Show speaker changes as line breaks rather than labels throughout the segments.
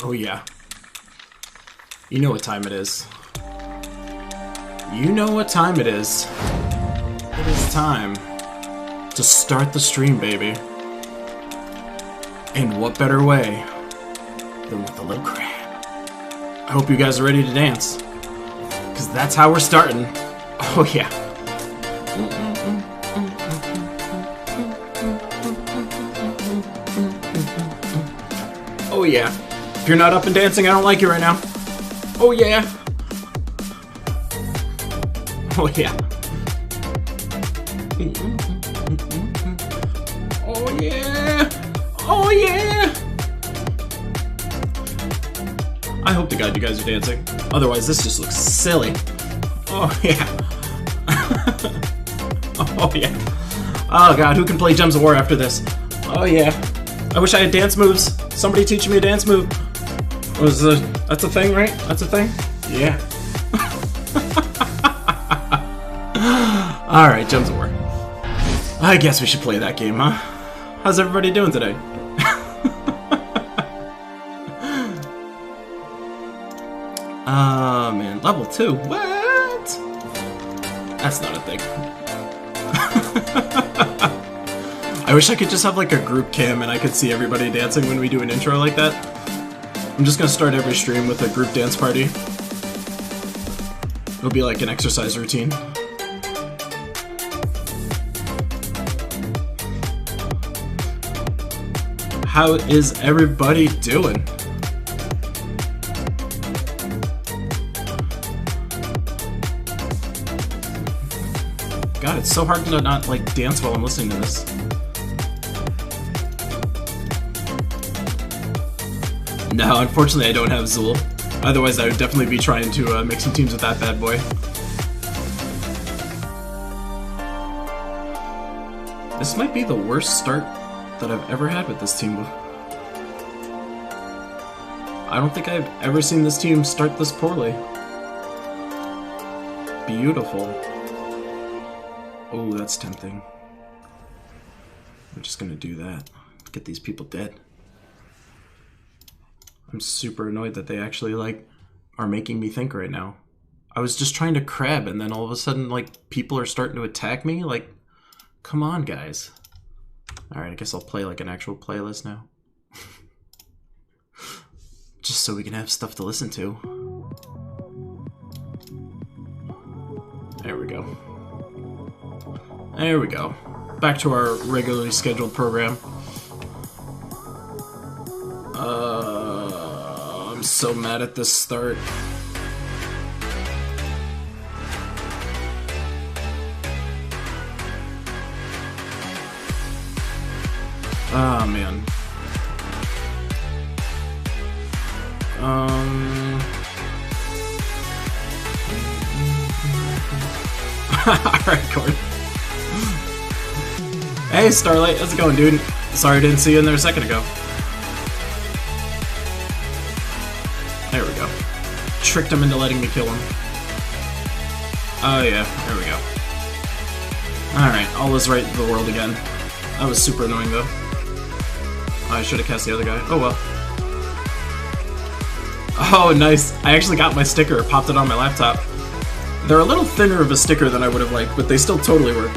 Oh yeah. You know what time it is. You know what time it is. It is time to start the stream, baby. And what better way than with a little crab. I hope you guys are ready to dance, because that's how we're starting. Oh yeah. Oh yeah. If you're not up and dancing, I don't like you right now. Oh yeah. Oh yeah. Oh yeah. Oh yeah. I hope to God you guys are dancing. Otherwise, this just looks silly. Oh yeah. Oh yeah. Oh God, who can play Gems of War after this? Oh yeah. I wish I had dance moves. Somebody teach me a dance move. That's a thing, right? That's a thing? Yeah. Alright, Gems of War. I guess we should play that game, huh? How's everybody doing today? Man, level 2. What? That's not a thing. I wish I could just have like a group cam and I could see everybody dancing when we do an intro like that. I'm just gonna start every stream with a group dance party. It'll be like an exercise routine. How is everybody doing? God, it's so hard to not like dance while I'm listening to this. No, unfortunately I don't have Zool. Otherwise I would definitely be trying to make some teams with that bad boy. This might be the worst start that I've ever had with this team. I don't think I've ever seen this team start this poorly. Beautiful. Oh, that's tempting. I'm just gonna do that. Get these people dead. I'm super annoyed that they actually, like, are making me think right now. I was just trying to crab, and then all of a sudden, like, people are starting to attack me? Like, come on, guys. Alright, I guess I'll play, like, an actual playlist now. Just so we can have stuff to listen to. There we go. There we go. Back to our regularly scheduled program. I'm so mad at this start. Ah, man. Alright, Cord. Hey, Starlight, how's it going, dude? Sorry I didn't see you in there a second ago. There we go. Tricked him into letting me kill him. Oh yeah, there we go. Alright, all is right in the world again. That was super annoying though. I should have cast the other guy. Oh well. Oh, nice. I actually got my sticker, popped it on my laptop. They're a little thinner of a sticker than I would have liked, but they still totally work.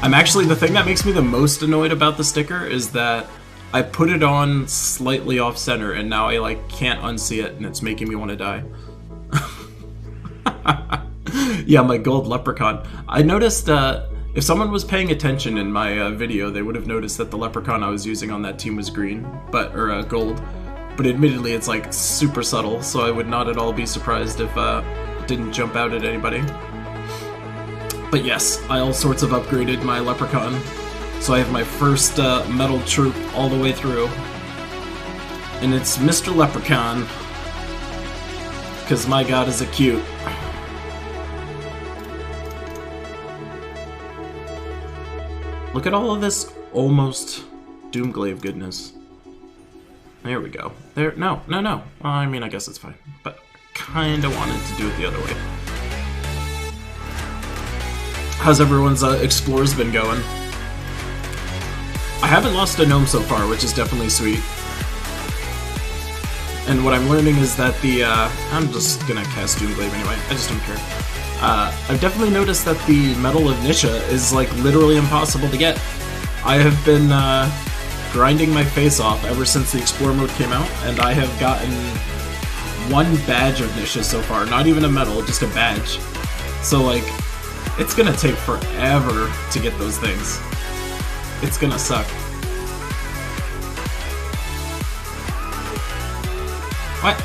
I'm actually, the thing that makes me the most annoyed about the sticker is that I put it on slightly off center and now I like can't unsee it and it's making me want to die. Yeah, my gold leprechaun. I noticed if someone was paying attention in my video, they would have noticed that the leprechaun I was using on that team was green, or gold. But admittedly, it's like super subtle, so I would not at all be surprised if it didn't jump out at anybody. But yes, I all sorts of upgraded my leprechaun. So I have my first metal troop all the way through. And it's Mr. Leprechaun. Because my god is a cute. Look at all of this almost Doomglaive goodness. There we go. There, no. Well, I mean, I guess it's fine. But kinda wanted to do it the other way. How's everyone's explores been going? I haven't lost a gnome so far, which is definitely sweet. And what I'm learning is that the, I'm just gonna cast Doomglaive anyway, I just don't care. I've definitely noticed that the Medal of Nisha is, like, literally impossible to get. I have been, grinding my face off ever since the Explore mode came out, and I have gotten one badge of Nisha so far. Not even a medal, just a badge. So, like, it's gonna take forever to get those things. It's gonna suck. What?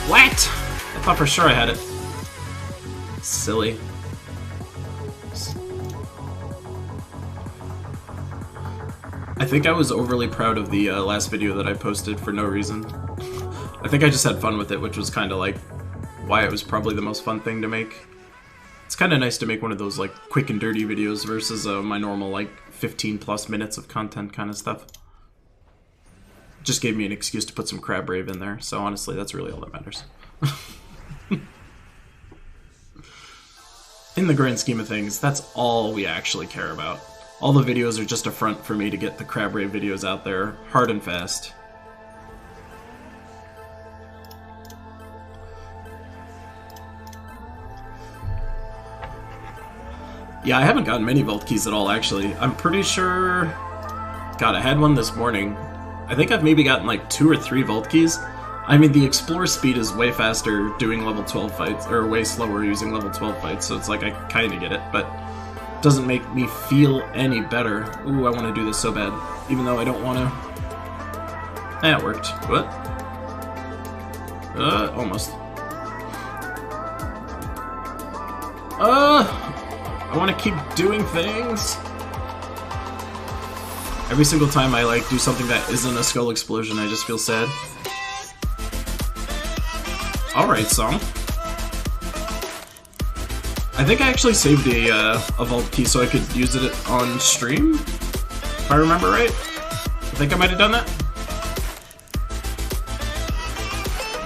What? I thought for sure I had it. Silly. I think I was overly proud of the last video that I posted for no reason. I think I just had fun with it, which was kind of like why it was probably the most fun thing to make. It's kind of nice to make one of those like quick and dirty videos versus my normal like 15 plus minutes of content kind of stuff. Just gave me an excuse to put some crab rave in there, so honestly that's really all that matters. In the grand scheme of things, that's all we actually care about. All the videos are just a front for me to get the crab rave videos out there, hard and fast. Yeah, I haven't gotten many vault keys at all, actually. I'm pretty sure... God, I had one this morning. I think I've maybe gotten like 2 or 3 vault keys. I mean, the explore speed is way faster doing level 12 fights, or way slower using level 12 fights, so it's like I kinda get it, but it doesn't make me feel any better. Ooh, I want to do this so bad, even though I don't want to. Eh, it worked. What? Almost. I want to keep doing things. Every single time I like do something that isn't a skull explosion, I just feel sad. Alright, song. I think I actually saved a vault key so I could use it on stream, if I remember right. I think I might have done that.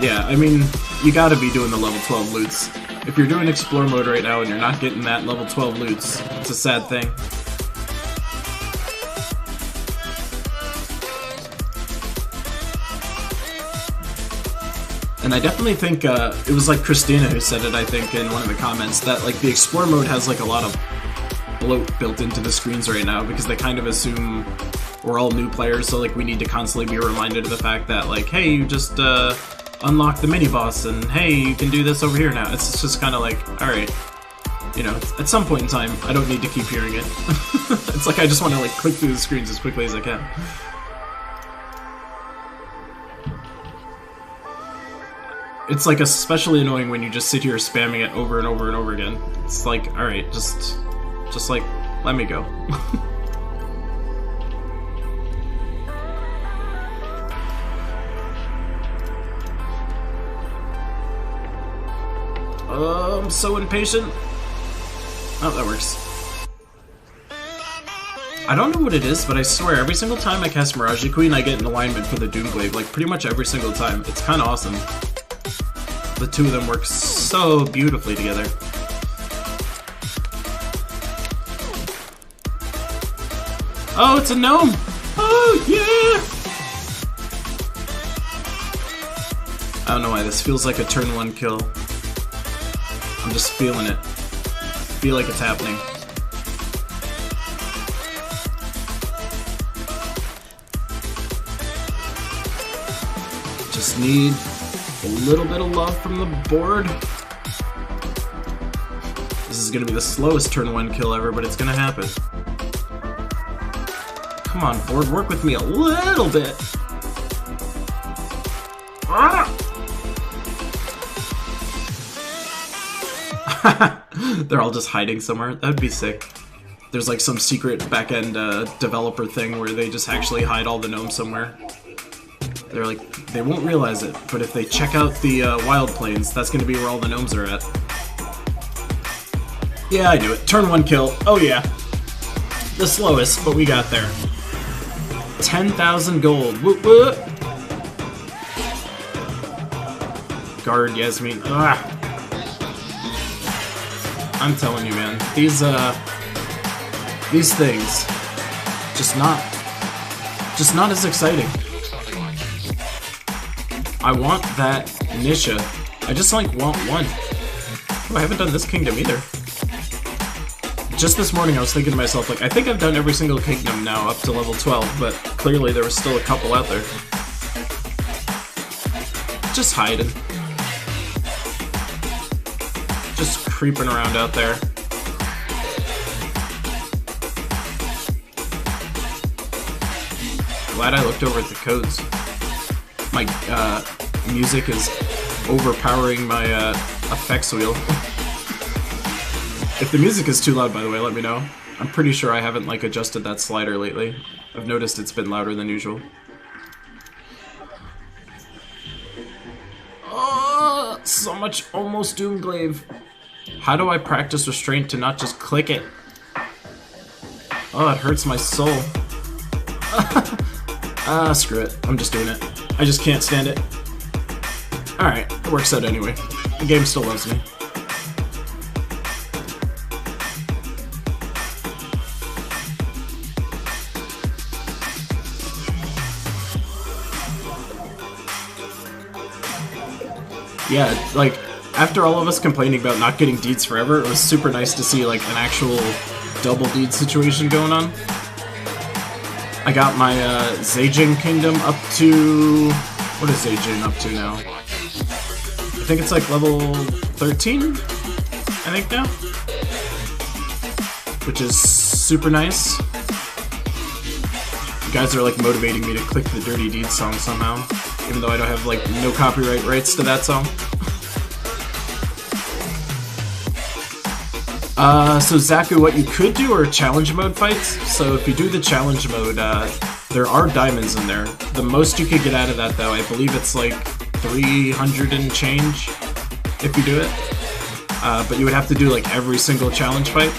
Yeah, I mean, you gotta be doing the level 12 loots. If you're doing explore mode right now and you're not getting that level 12 loots, it's a sad thing. And I definitely think, it was like Christina who said it, I think, in one of the comments, that like the Explore mode has like a lot of bloat built into the screens right now, because they kind of assume we're all new players, so like we need to constantly be reminded of the fact that like, hey, you just unlock the mini-boss, and hey, you can do this over here now. It's just kind of like, alright, you know, at some point in time, I don't need to keep hearing it. It's like I just want to like click through the screens as quickly as I can. It's like especially annoying when you just sit here spamming it over and over and over again. It's like, alright, just like, let me go. I'm so impatient. Oh, that works. I don't know what it is, but I swear every single time I cast Mirage Queen, I get an alignment for the Doomglaive, like pretty much every single time. It's kind of awesome. The two of them work so beautifully together. Oh, it's a gnome! Oh, yeah! I don't know why, this feels like a turn 1 kill. I'm just feeling it. I feel like it's happening. Just need a little bit of love from the board. This is gonna be the slowest turn 1 kill ever, but it's gonna happen. Come on, board, work with me a little bit. Ah! They're all just hiding somewhere. That'd be sick. There's like some secret back-end developer thing where they just actually hide all the gnomes somewhere. They're like, they won't realize it, but if they check out the wild plains, that's gonna be where all the gnomes are at. Yeah, I knew it. Turn 1 kill. Oh yeah. The slowest, but we got there. 10,000 gold. Whoop whoop. Guard Yasmin. Ah. I'm telling you, man. These things, just not as exciting. I want that Nisha. I just like want one. Oh, I haven't done this kingdom either. Just this morning I was thinking to myself, like, I think I've done every single kingdom now up to level 12, but clearly there was still a couple out there. Just hiding. Just creeping around out there. Glad I looked over at the codes. My music is overpowering my effects wheel. If the music is too loud, by the way, let me know. I'm pretty sure I haven't like adjusted that slider lately. I've noticed it's been louder than usual. Oh, so much almost Doomglaive. How do I practice restraint to not just click it? Oh, it hurts my soul. Screw it. I'm just doing it. I just can't stand it. Alright, it works out anyway. The game still loves me. Yeah, like, after all of us complaining about not getting deeds forever, it was super nice to see, like, an actual double deed situation going on. I got my Zajin Kingdom up to... What is Zajin up to now? I think it's like level 13? I think now? Which is super nice. You guys are like motivating me to click the Dirty Deeds song somehow. Even though I don't have like no copyright rights to that song. So Zaku, what you could do are challenge mode fights. So if you do the challenge mode, there are diamonds in there. The most you could get out of that, though, I believe it's like 300 and change if you do it. But you would have to do like every single challenge fight.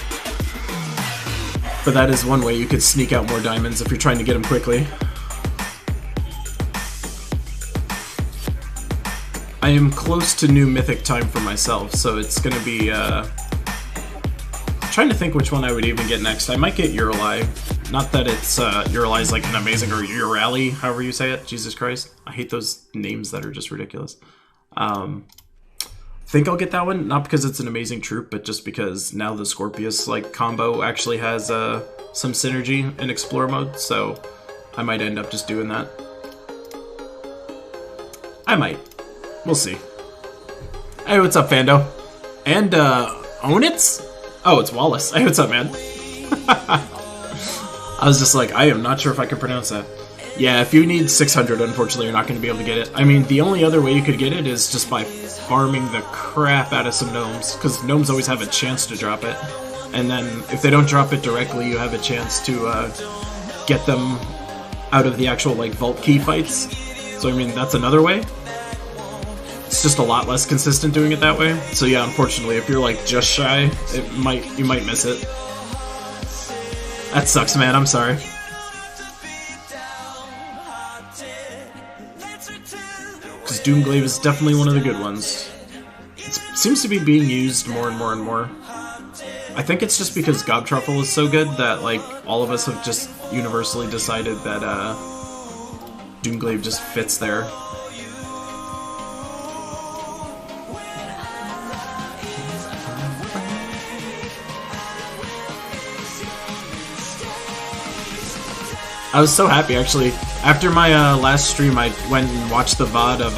But that is one way you could sneak out more diamonds if you're trying to get them quickly. I am close to new Mythic time for myself, so it's gonna be, trying to think which one I would even get next. I might get Uralai. Not that it's, Uralai's like an amazing, or Urali, however you say it. Jesus Christ. I hate those names that are just ridiculous. I think I'll get that one, not because it's an amazing troop, but just because now the Scorpius, like, combo actually has, some synergy in Explore mode, so I might end up just doing that. I might. We'll see. Hey, what's up, Fando? And, Onitz? Oh, it's Wallace. Hey, what's up, man? I was just like, I am not sure if I can pronounce that. Yeah, if you need 600, unfortunately, you're not going to be able to get it. I mean, the only other way you could get it is just by farming the crap out of some gnomes, because gnomes always have a chance to drop it. And then, if they don't drop it directly, you have a chance to get them out of the actual, like, vault key fights. So, I mean, that's another way. It's just a lot less consistent doing it that way. So yeah, unfortunately, if you're like just shy, you might miss it. That sucks, man. I'm sorry. Because Doomglaive is definitely one of the good ones. It seems to be being used more and more and more. I think it's just because Gobtruffle is so good that like all of us have just universally decided that Doomglaive just fits there. I was so happy, actually. After my last stream, I went and watched the VOD of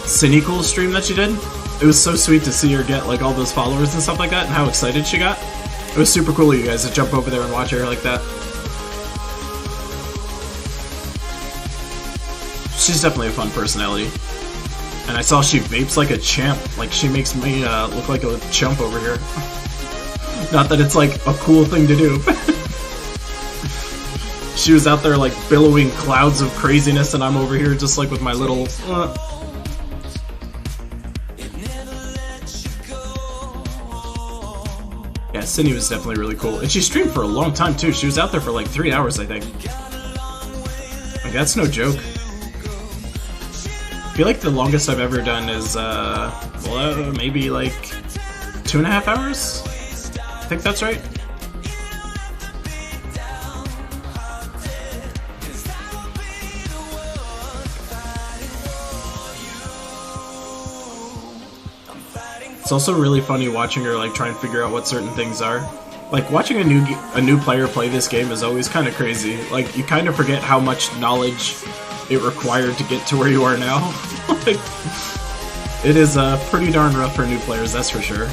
Cynical's stream that she did. It was so sweet to see her get like all those followers and stuff like that, and how excited she got. It was super cool of you guys to jump over there and watch her like that. She's definitely a fun personality. And I saw she vapes like a champ. Like, she makes me look like a chump over here. Not that it's like a cool thing to do. She was out there like billowing clouds of craziness, and I'm over here just like with my little Yeah, Cindy was definitely really cool. And she streamed for a long time too. She was out there for like 3 hours, I think. Like, that's no joke. I feel like the longest I've ever done is well, maybe like 2.5 hours? I think that's right. It's also really funny watching her like try and figure out what certain things are. Like watching a new player play this game is always kind of crazy. Like you kind of forget how much knowledge it required to get to where you are now. Like, it is pretty darn rough for new players, that's for sure.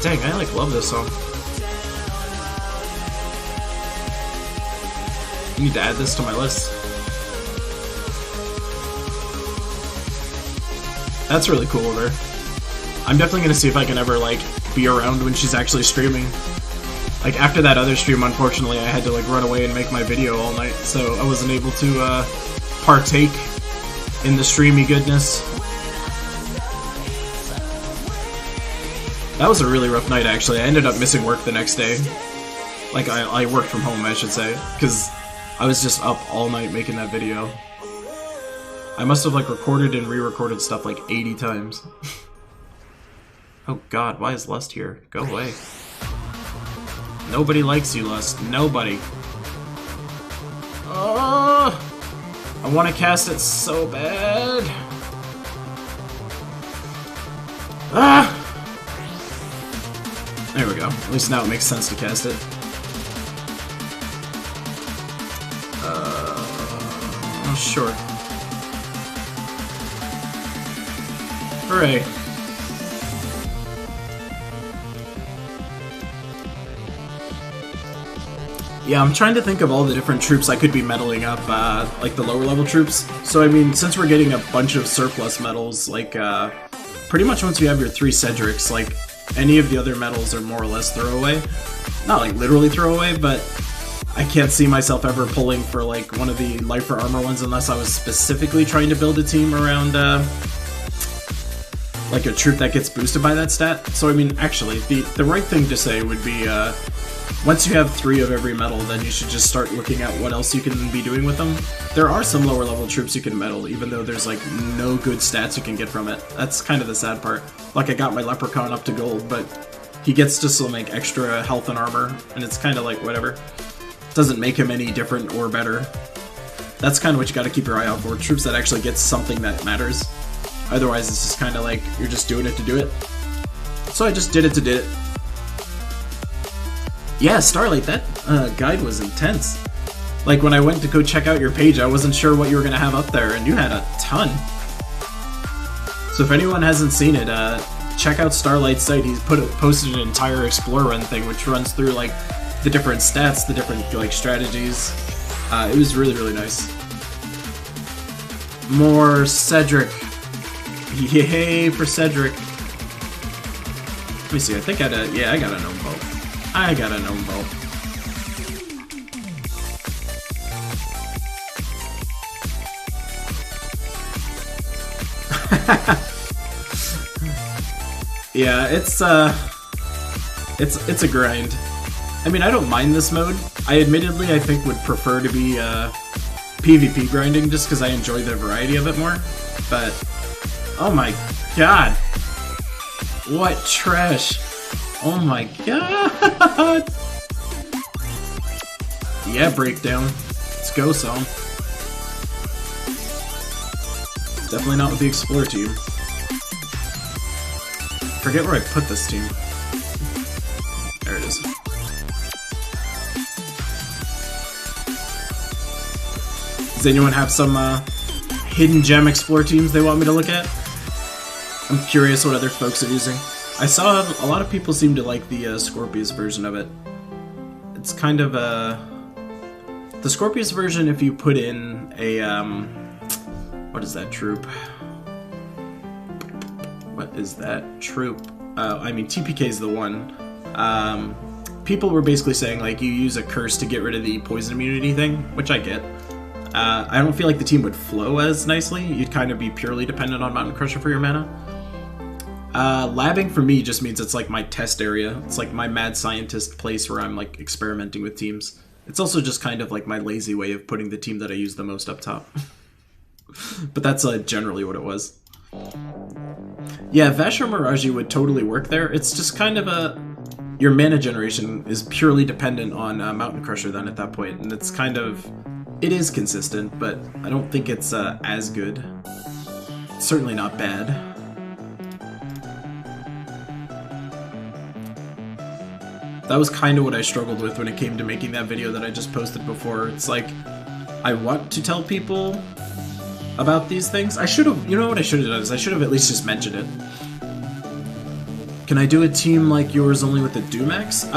Dang, I like love this song. I need to add this to my list. That's really cool of her. I'm definitely gonna see if I can ever like be around when she's actually streaming. Like after that other stream, unfortunately, I had to like run away and make my video all night, so I wasn't able to partake in the streamy goodness. That was a really rough night, actually. I ended up missing work the next day. Like, I worked from home, I should say, because I was just up all night making that video. I must have, like, recorded and re-recorded stuff, like, 80 times. Oh god, why is Lust here? Go away. Nobody likes you, Lust. Nobody. Oh, I want to cast it so bad. Ah! There we go. At least now it makes sense to cast it. Oh, sure. Hooray. Yeah, I'm trying to think of all the different troops I could be medaling up, like the lower level troops. So, I mean, since we're getting a bunch of surplus medals, like, pretty much once you have your 3 Cedrics, like, any of the other medals are more or less throwaway. Not like literally throwaway, but I can't see myself ever pulling for like one of the life or armor ones unless I was specifically trying to build a team around like a troop that gets boosted by that stat. So I mean, actually, the right thing to say would be once you have 3 of every medal, then you should just start looking at what else you can be doing with them. There are some lower level troops you can medal, even though there's like no good stats you can get from it. That's kind of the sad part. Like I got my Leprechaun up to gold, but he gets to still make extra health and armor, and it's kind of like whatever. Doesn't make him any different or better. That's kind of what you got to keep your eye out for, troops that actually get something that matters. Otherwise it's just kind of like you're just doing it to do it. So I just did it to do it. Yeah, Starlight, that guide was intense. Like, when I went to go check out your page, I wasn't sure what you were going to have up there, and you had a ton. So if anyone hasn't seen it, check out Starlight's site. He's posted an entire Explore Run thing, which runs through, like, the different stats, the different, like, strategies. It was really, really nice. More Cedric. Yay for Cedric. Let me see, I think I got a gnome bow. I got a gnome bow. Yeah, it's a grind. I mean, I don't mind this mode. I admittedly, I think, would prefer to be PvP grinding just because I enjoy the variety of it more. But, oh my god. What trash. Oh my god! Yeah, Breakdown. Let's go, some. Definitely not with the Explore team. Forget where I put this team. There it is. Does anyone have some hidden gem Explore teams they want me to look at? I'm curious what other folks are using. I saw a lot of people seem to like the Scorpius version of it. It's kind of the Scorpius version, if you put in a what is that troop? What is that troop? I mean, TPK is the one. People were basically saying like you use a curse to get rid of the poison immunity thing, which I get. I don't feel like the team would flow as nicely. You'd kind of be purely dependent on Mountain Crusher for your mana. Labbing for me just means it's like my test area. It's like my mad scientist place where I'm like experimenting with teams. It's also just kind of like my lazy way of putting the team that I use the most up top. But that's generally what it was. Yeah, Vashra Miraji would totally work there. It's just kind of your mana generation is purely dependent on Mountain Crusher then at that point, and it's kind of... It is consistent, but I don't think it's as good. It's certainly not bad. that was kind of what I struggled with when it came to making that video that I just posted before. It's like, I want to tell people about these things. I should have, you know what I should have done is I should have at least just mentioned it. Can I do a team like yours only with the Doom Axe?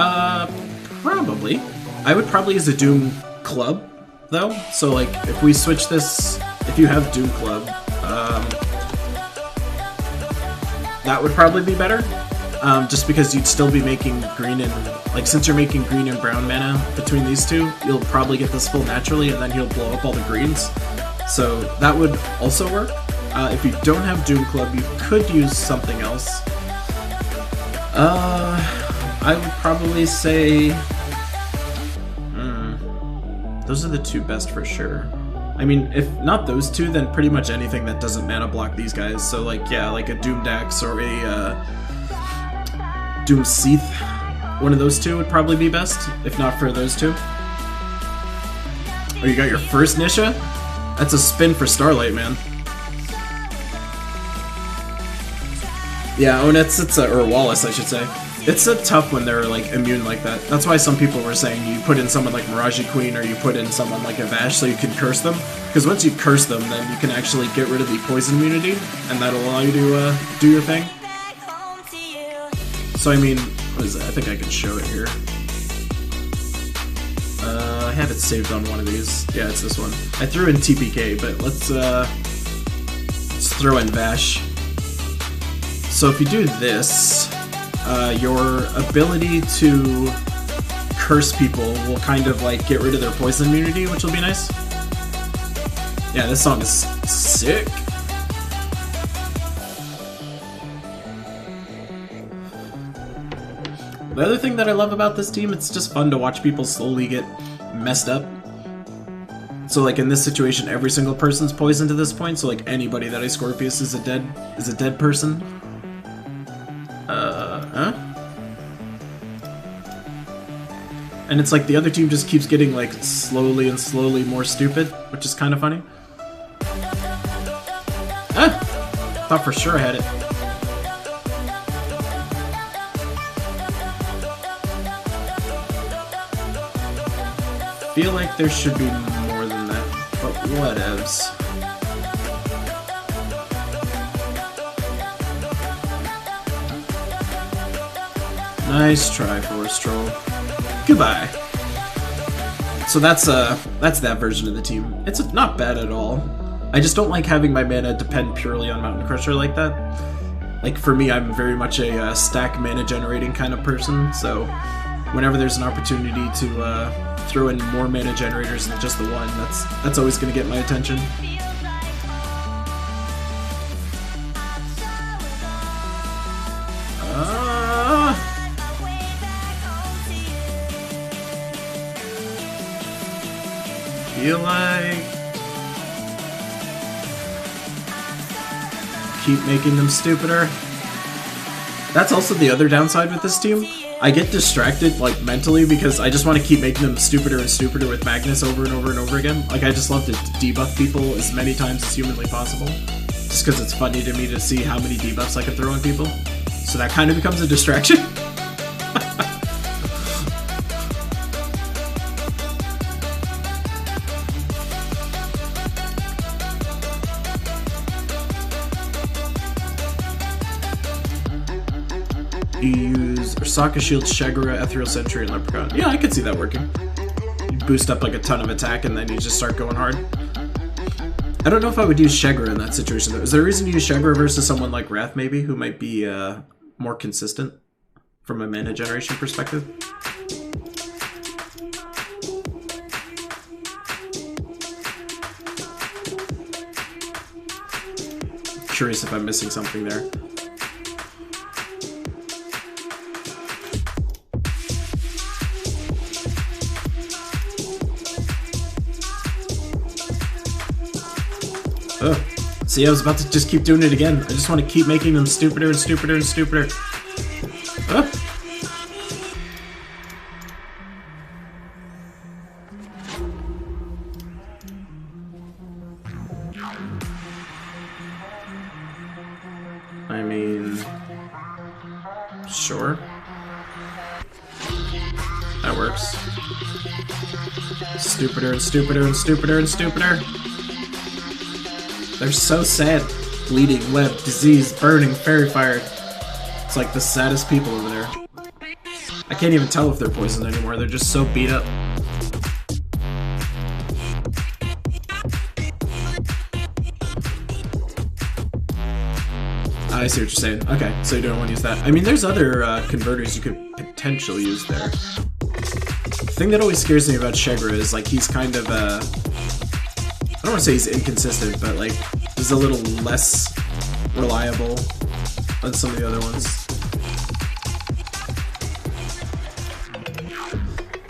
Probably. I would probably use a Doom Club, though. So, like, if we switch this, if you have Doom Club, that would probably be better. Just because you'd still be making green and, like, since you're making green and brown mana between these two, you'll probably get this full naturally, and then he'll blow up all the greens. So that would also work. If you don't have Doom Club, you could use something else. I would probably say... those are the two best for sure. I mean, if not those two, then pretty much anything that doesn't mana block these guys. So, like, yeah, like a Doom Dax or a Doom Seath. One of those two would probably be best, if not for those two. Oh, you got your first Nisha? That's a spin for Starlight, man. Yeah, oh, and it's or Wallace, I should say. It's a tough when they're, like, immune like that. That's why some people were saying you put in someone like Miraji Queen or you put in someone like a Vash so you can curse them. Because once you curse them, then you can actually get rid of the poison immunity, and that'll allow you to do your thing. So, I mean, what is that? I think I can show it here. I have it saved on one of these. Yeah, it's this one. I threw in TPK, but let's throw in Vash. So if you do this, your ability to curse people will kind of like get rid of their poison immunity, which will be nice. Yeah, this song is sick. The other thing that I love about this team, it's just fun to watch people slowly get messed up. So like in this situation, every single person's poisoned to this point, so like anybody that I Scorpius is a dead person. And it's like the other team just keeps getting like slowly and slowly more stupid, which is kind of funny. Thought for sure I had it. Feel like there should be more than that, but whatevs. Nice try, Forest Troll. Goodbye. So that's that version of the team. It's not bad at all. I just don't like having my mana depend purely on Mountain Crusher like that. Like for me, I'm very much a stack mana generating kind of person, so whenever there's an opportunity to throw in more mana generators than just the one, that's always going to get my attention. Feel like keep making them stupider. That's also the other downside with this team. I get distracted, like, mentally, because I just want to keep making them stupider and stupider with Magnus over and over and over again. Like, I just love to debuff people as many times as humanly possible. Just because it's funny to me to see how many debuffs I can throw on people. So that kind of becomes a distraction. You use Ursaka Shield, Shagura, Ethereal Sentry, and Leprechaun. Yeah, I could see that working. You boost up like a ton of attack and then you just start going hard. I don't know if I would use Shagura in that situation though. Is there a reason to use Shagura versus someone like Wrath maybe, who might be more consistent from a mana generation perspective? I'm curious if I'm missing something there. Ugh. See, I was about to just keep doing it again. I just want to keep making them stupider and stupider and stupider. Ugh. I mean, sure. that works. Stupider and stupider and stupider and stupider. They're so sad. Bleeding, web, disease, burning, fairy fired. It's like the saddest people over there. I can't even tell if they're poisoned anymore. They're just so beat up. I see what you're saying. Okay, so you don't want to use that. I mean, there's other converters you could potentially use there. The thing that always scares me about Shegra is, like, he's kind of, I don't want to say he's inconsistent, but, like, he's a little less reliable than some of the other ones.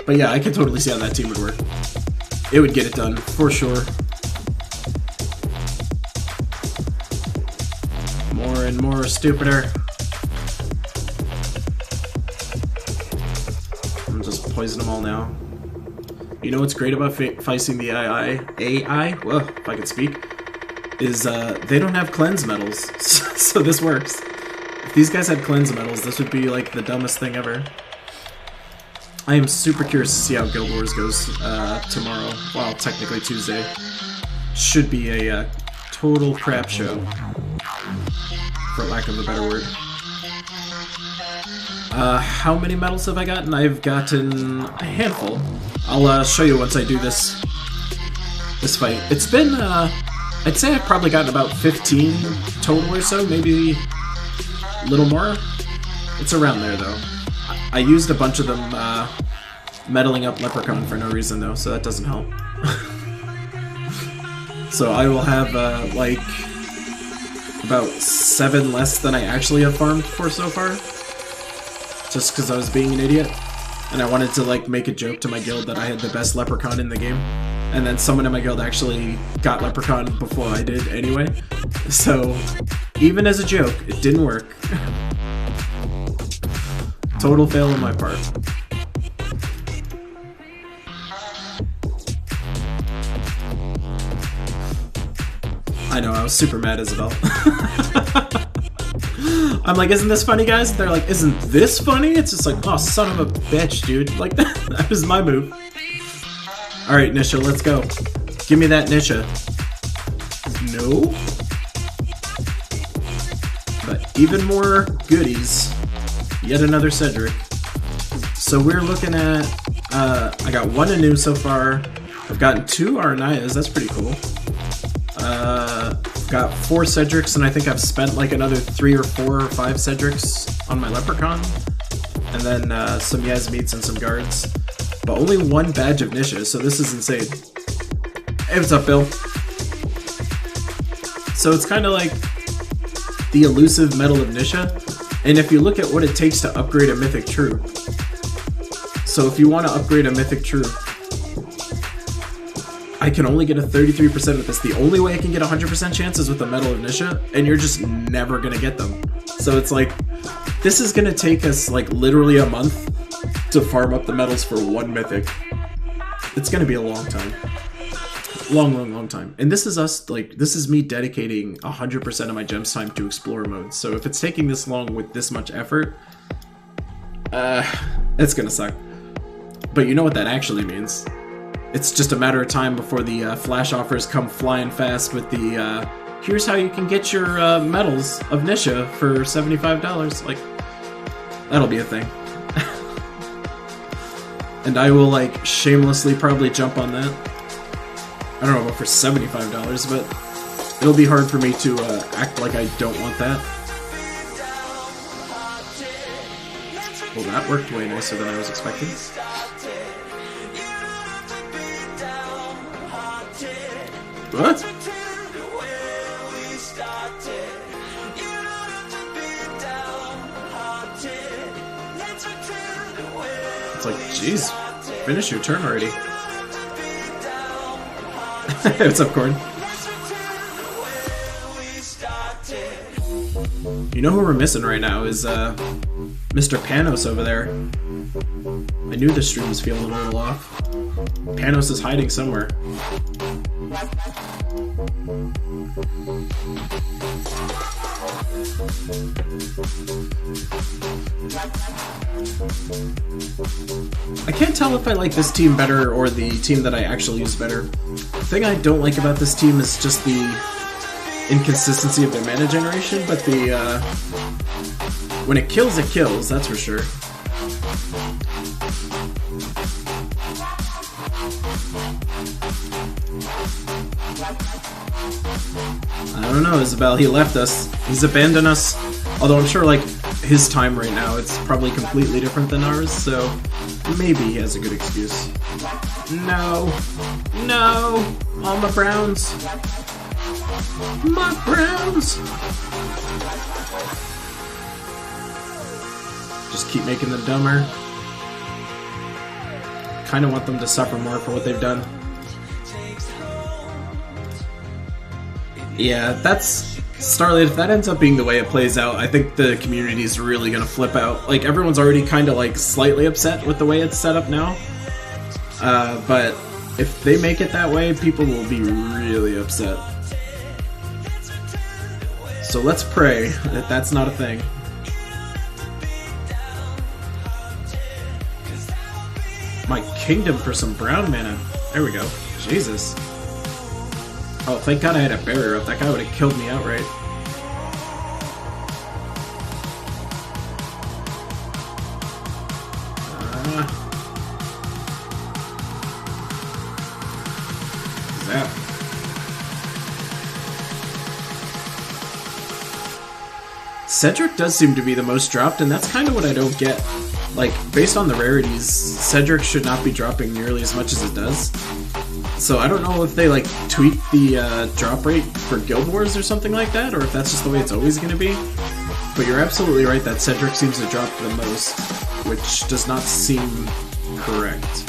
But yeah, I can totally see how that team would work. It would get it done, for sure. More and more stupider. I'm just poison them all now. You know what's great about facing the AI? Whoa, if I could speak. Is they don't have cleanse medals. So this works. If these guys had cleanse medals, this would be like the dumbest thing ever. I am super curious to see how Guild Wars goes tomorrow. Well, technically Tuesday. Should be a total crap show, for lack of a better word. How many medals have I gotten? I've gotten a handful. I'll show you once I do this fight. It's been, I'd say I've probably gotten about 15 total or so, maybe a little more. It's around there though. I used a bunch of them meddling up Leprechaun for no reason though, so that doesn't help. So I will have like about 7 less than I actually have farmed for so far, just because I was being an idiot and I wanted to like make a joke to my guild that I had the best Leprechaun in the game, and then someone in my guild actually got Leprechaun before I did anyway, so even as a joke it didn't work. Total fail on my part. I know, I was super mad, Isabel. I'm like, isn't this funny, guys? They're like, isn't this funny? It's just like, oh, son of a bitch, dude. Like, that was my move. Alright, Nisha, let's go. Give me that Nisha. No. But even more goodies. Yet another Cedric. So we're looking at, I got 1 Anu so far. I've gotten 2 Arnayas, that's pretty cool. Got 4 Cedrics, and I think I've spent like another 3 or 4 or 5 Cedrics on my Leprechaun. And then some Yasmeets and some guards. But only 1 badge of Nisha, so this is insane. Hey, what's up, Bill? So it's kind of like the elusive Medal of Nisha. And if you look at what it takes to upgrade a Mythic True. So if you want to upgrade a Mythic True, I can only get a 33% with this. The only way I can get 100% chance is with the Medal of Nisha, and you're just never going to get them. So it's like, this is going to take us like literally a month to farm up the medals for 1 Mythic. It's going to be a long time. Long time. And this is us, like, this is me dedicating 100% of my gems time to Explorer mode. So if it's taking this long with this much effort, it's gonna suck. But you know what that actually means. It's just a matter of time before the flash offers come flying fast with the, here's how you can get your medals of Nisha for $75. Like, that'll be a thing. And I will, like, shamelessly probably jump on that. I don't know about for $75, but it'll be hard for me to act like I don't want that. Well, that worked way nicer than I was expecting. What? It's like, jeez, finish your turn already. What's up, Corn? You know who we're missing right now is Mr. Panos over there. I knew the stream was feeling a little off. Panos is hiding somewhere. I can't tell if I like this team better or the team that I actually use better. The thing I don't like about this team is just the inconsistency of their mana generation, but the when it kills, that's for sure. I don't know, Isabel, he left us. He's abandoned us. Although I'm sure, like, his time right now, it's probably completely different than ours, so maybe he has a good excuse. No. No! All my Browns. My Browns! Just keep making them dumber. Kinda want them to suffer more for what they've done. Yeah, that's... Starlight, if that ends up being the way it plays out, I think the community is really gonna flip out. Like, everyone's already kinda, like, slightly upset with the way it's set up now. But if they make it that way, people will be really upset. So let's pray that that's not a thing. My kingdom for some brown mana. There we go. Jesus. Oh, thank God I had a barrier up. That guy would have killed me outright. Zap. Cedric does seem to be the most dropped, and that's kind of what I don't get. Like, based on the rarities, Cedric should not be dropping nearly as much as it does. So I don't know if they, like, tweak the drop rate for Guild Wars or something like that, or if that's just the way it's always going to be. But you're absolutely right that Cedric seems to drop the most, which does not seem correct.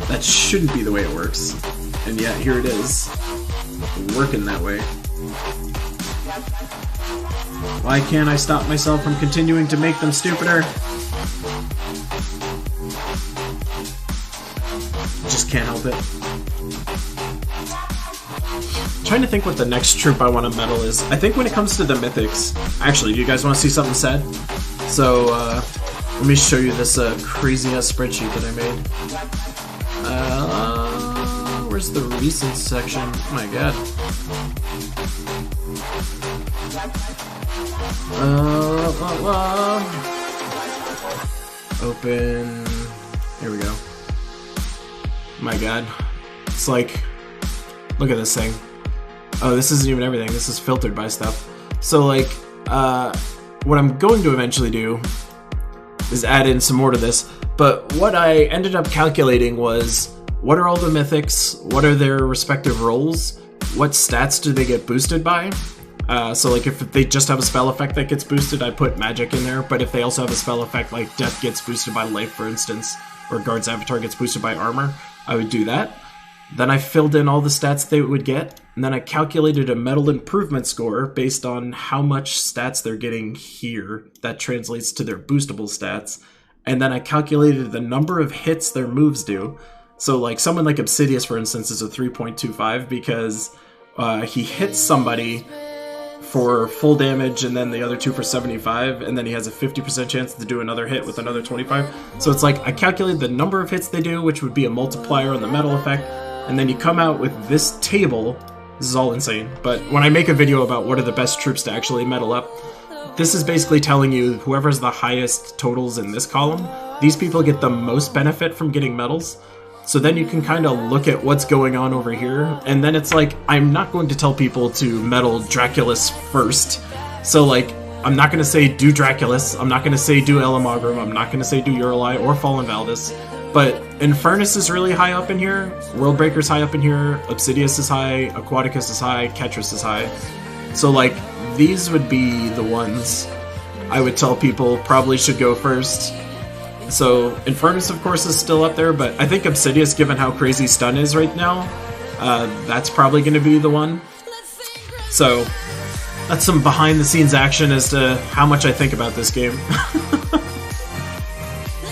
That shouldn't be the way it works. And yet, here it is. Working that way. Why can't I stop myself from continuing to make them stupider? Just can't help it. I'm trying to think what the next troop I want to medal is. I think when it comes to the Mythics... Actually, do you guys want to see something sad? So, let me show you this crazy-ass spreadsheet that I made. Where's the recent section? Oh my god. Open... Here we go. My god. It's like... Look at this thing. Oh, this isn't even everything. This is filtered by stuff. So, like, what I'm going to eventually do is add in some more to this. But what I ended up calculating was, what are all the mythics? What are their respective roles? What stats do they get boosted by? So, like, if they just have a spell effect that gets boosted, I put magic in there. But if they also have a spell effect, like death gets boosted by life, for instance, or guard's avatar gets boosted by armor, I would do that. Then I filled in all the stats they would get, and then I calculated a metal improvement score based on how much stats they're getting here. That translates to their boostable stats. And then I calculated the number of hits their moves do. So, like, someone like Obsidious, for instance, is a 3.25 because he hits somebody for full damage and then the other two for 75, and then he has a 50% chance to do another hit with another 25. So it's like, I calculated the number of hits they do, which would be a multiplier on the metal effect, and then you come out with this table. This is all insane, but when I make a video about what are the best troops to actually medal up, this is basically telling you whoever has the highest totals in this column, these people get the most benefit from getting medals. So then you can kind of look at what's going on over here, and then it's like, I'm not going to tell people to medal Draculus first. So, like, I'm not going to say do Draculus, I'm not going to say do Elamogrim, I'm not going to say do Urlai or Fallen Valdis. But Infernus is really high up in here, Worldbreaker's high up in here, Obsidious is high, Aquaticus is high, Ketris is high. So, like, these would be the ones I would tell people probably should go first. So, Infernus, of course, is still up there, but I think Obsidious, given how crazy Stun is right now, that's probably going to be the one. So, that's some behind-the-scenes action as to how much I think about this game.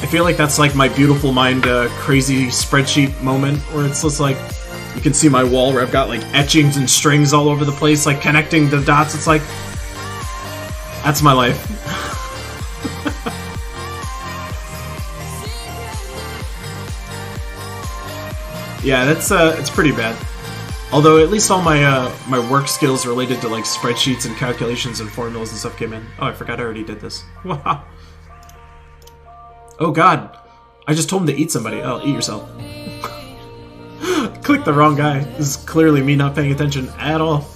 I feel like that's like my beautiful mind crazy spreadsheet moment, where it's just like, you can see my wall where I've got like etchings and strings all over the place, like connecting the dots. It's like, That's my life. Yeah, that's it's pretty bad. Although at least all my my work skills related to like spreadsheets and calculations and formulas and stuff came in. Oh, I forgot I already did this. Wow. Oh god. I just told him to eat somebody. Oh, eat yourself. Click the wrong guy. This is clearly me not paying attention at all.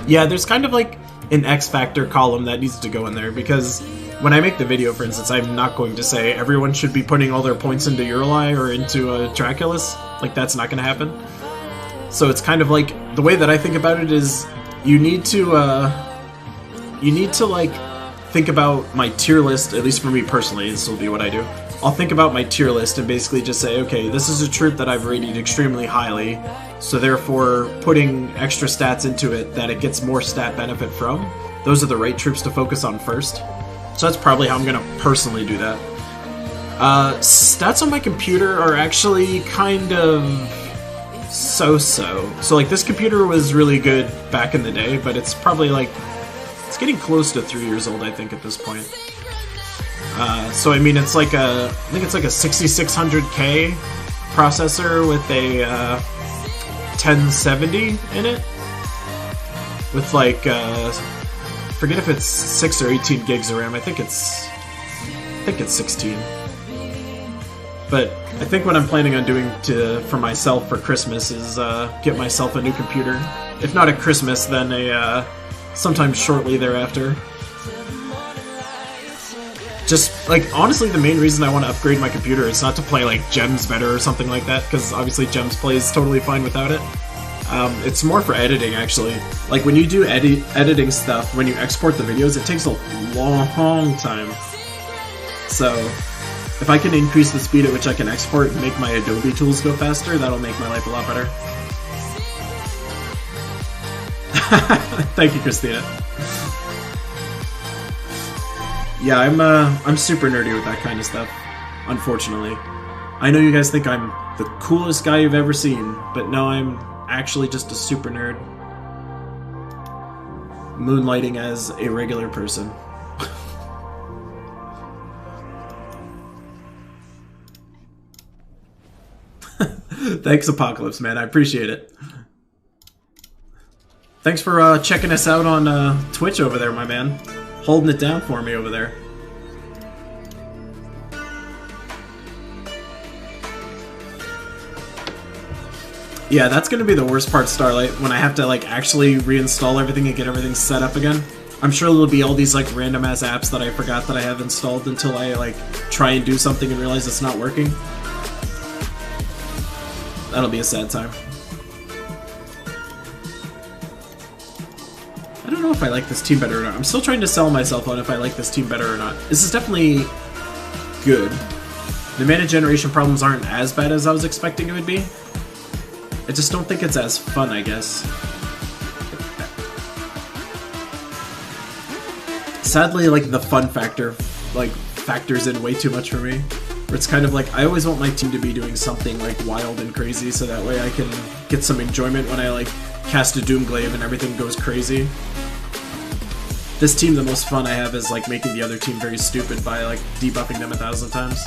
Yeah, there's kind of like an X Factor column that needs to go in there, because when I make the video, for instance, I'm not going to say everyone should be putting all their points into Urlai or into Draculus. Like, that's not going to happen. So it's kind of like, the way that I think about it is, you need to like, think about my tier list, at least for me personally, this will be what I do. I'll think about my tier list and basically just say, okay, this is a troop that I've rated extremely highly, so therefore putting extra stats into it that it gets more stat benefit from, those are the right troops to focus on first. So that's probably how I'm going to personally do that. Stats on my computer are actually kind of so-so. So like, this computer was really good back in the day, but it's probably like, it's getting close to 3 years old, I think, at this point. So I mean, it's like I think it's like a 6600K processor with a 1070 in it, with like forget if it's 6 or 18 gigs of RAM. I think it's 16. But I think what I'm planning on doing for myself for Christmas is get myself a new computer. If not at Christmas, then a sometime shortly thereafter. Just, like, honestly, the main reason I want to upgrade my computer is not to play, like, Gems better or something like that, because obviously Gems plays totally fine without it. It's more for editing, actually. Like, when you do editing stuff, when you export the videos, it takes a long time. So, if I can increase the speed at which I can export and make my Adobe tools go faster, that'll make my life a lot better. Thank you, Christina. Yeah, I'm super nerdy with that kind of stuff, unfortunately. I know you guys think I'm the coolest guy you've ever seen, but no, I'm actually just a super nerd. Moonlighting as a regular person. Thanks, Apocalypse, man. I appreciate it. Thanks for checking us out on Twitch over there, my man. Holding it down for me over there. Yeah, that's gonna be the worst part, Starlight, when I have to like actually reinstall everything and get everything set up again. I'm sure there'll be all these like random ass apps that I forgot that I have installed until I like try and do something and realize it's not working. That'll be a sad time. I don't know if I like this team better or not. I'm still trying to sell myself on if I like this team better or not. This is definitely good. The mana generation problems aren't as bad as I was expecting it would be. I just don't think it's as fun, I guess. Sadly, like, the fun factor, like, factors in way too much for me. Where it's kind of like, I always want my team to be doing something, like, wild and crazy, so that way I can get some enjoyment when I, like, cast a Doomglaive and everything goes crazy. This team, the most fun I have is like making the other team very stupid by like debuffing them 1,000 times.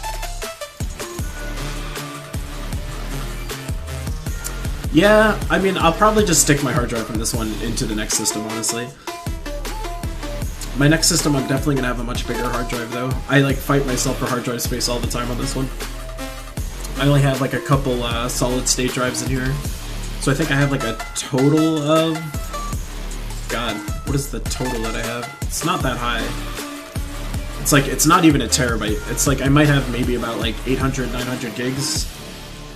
Yeah, I mean, I'll probably just stick my hard drive from this one into the next system, honestly. My next system, I'm definitely gonna have a much bigger hard drive though. I like fight myself for hard drive space all the time on this one. I only have like a couple solid state drives in here. So I think I have like a total of... God, what is the total that I have? It's not that high. It's like, it's not even a terabyte. It's like, I might have maybe about like 800, 900 gigs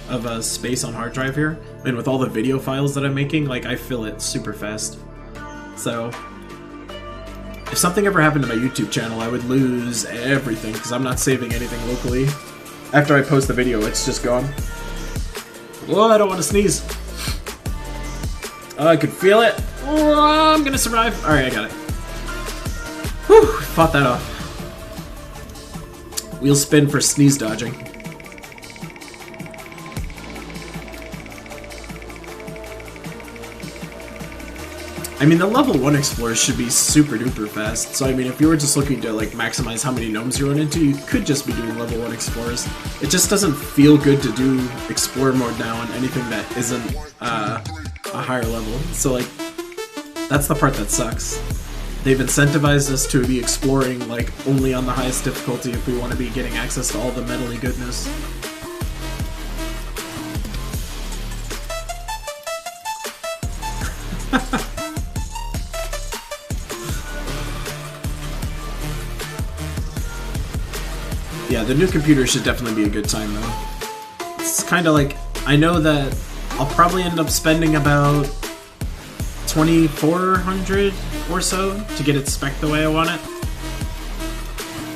of space on hard drive here. And with all the video files that I'm making, like, I fill it super fast. So, if something ever happened to my YouTube channel, I would lose everything, because I'm not saving anything locally. After I post the video, it's just gone. Whoa, I don't want to sneeze. Oh, I could feel it. Oh, I'm gonna survive. Alright, I got it. Whew, fought that off. Wheel spin for sneeze dodging. I mean, the level 1 explorers should be super duper fast, so I mean, if you were just looking to like maximize how many gnomes you run into, you could just be doing level 1 explorers. It just doesn't feel good to do explore mode now on anything that isn't a higher level, so like, that's the part that sucks. They've incentivized us to be exploring like only on the highest difficulty if we want to be getting access to all the medley goodness. Yeah, the new computer should definitely be a good time though. It's kind of like, I know that I'll probably end up spending about 2,400 or so to get it spec the way I want it,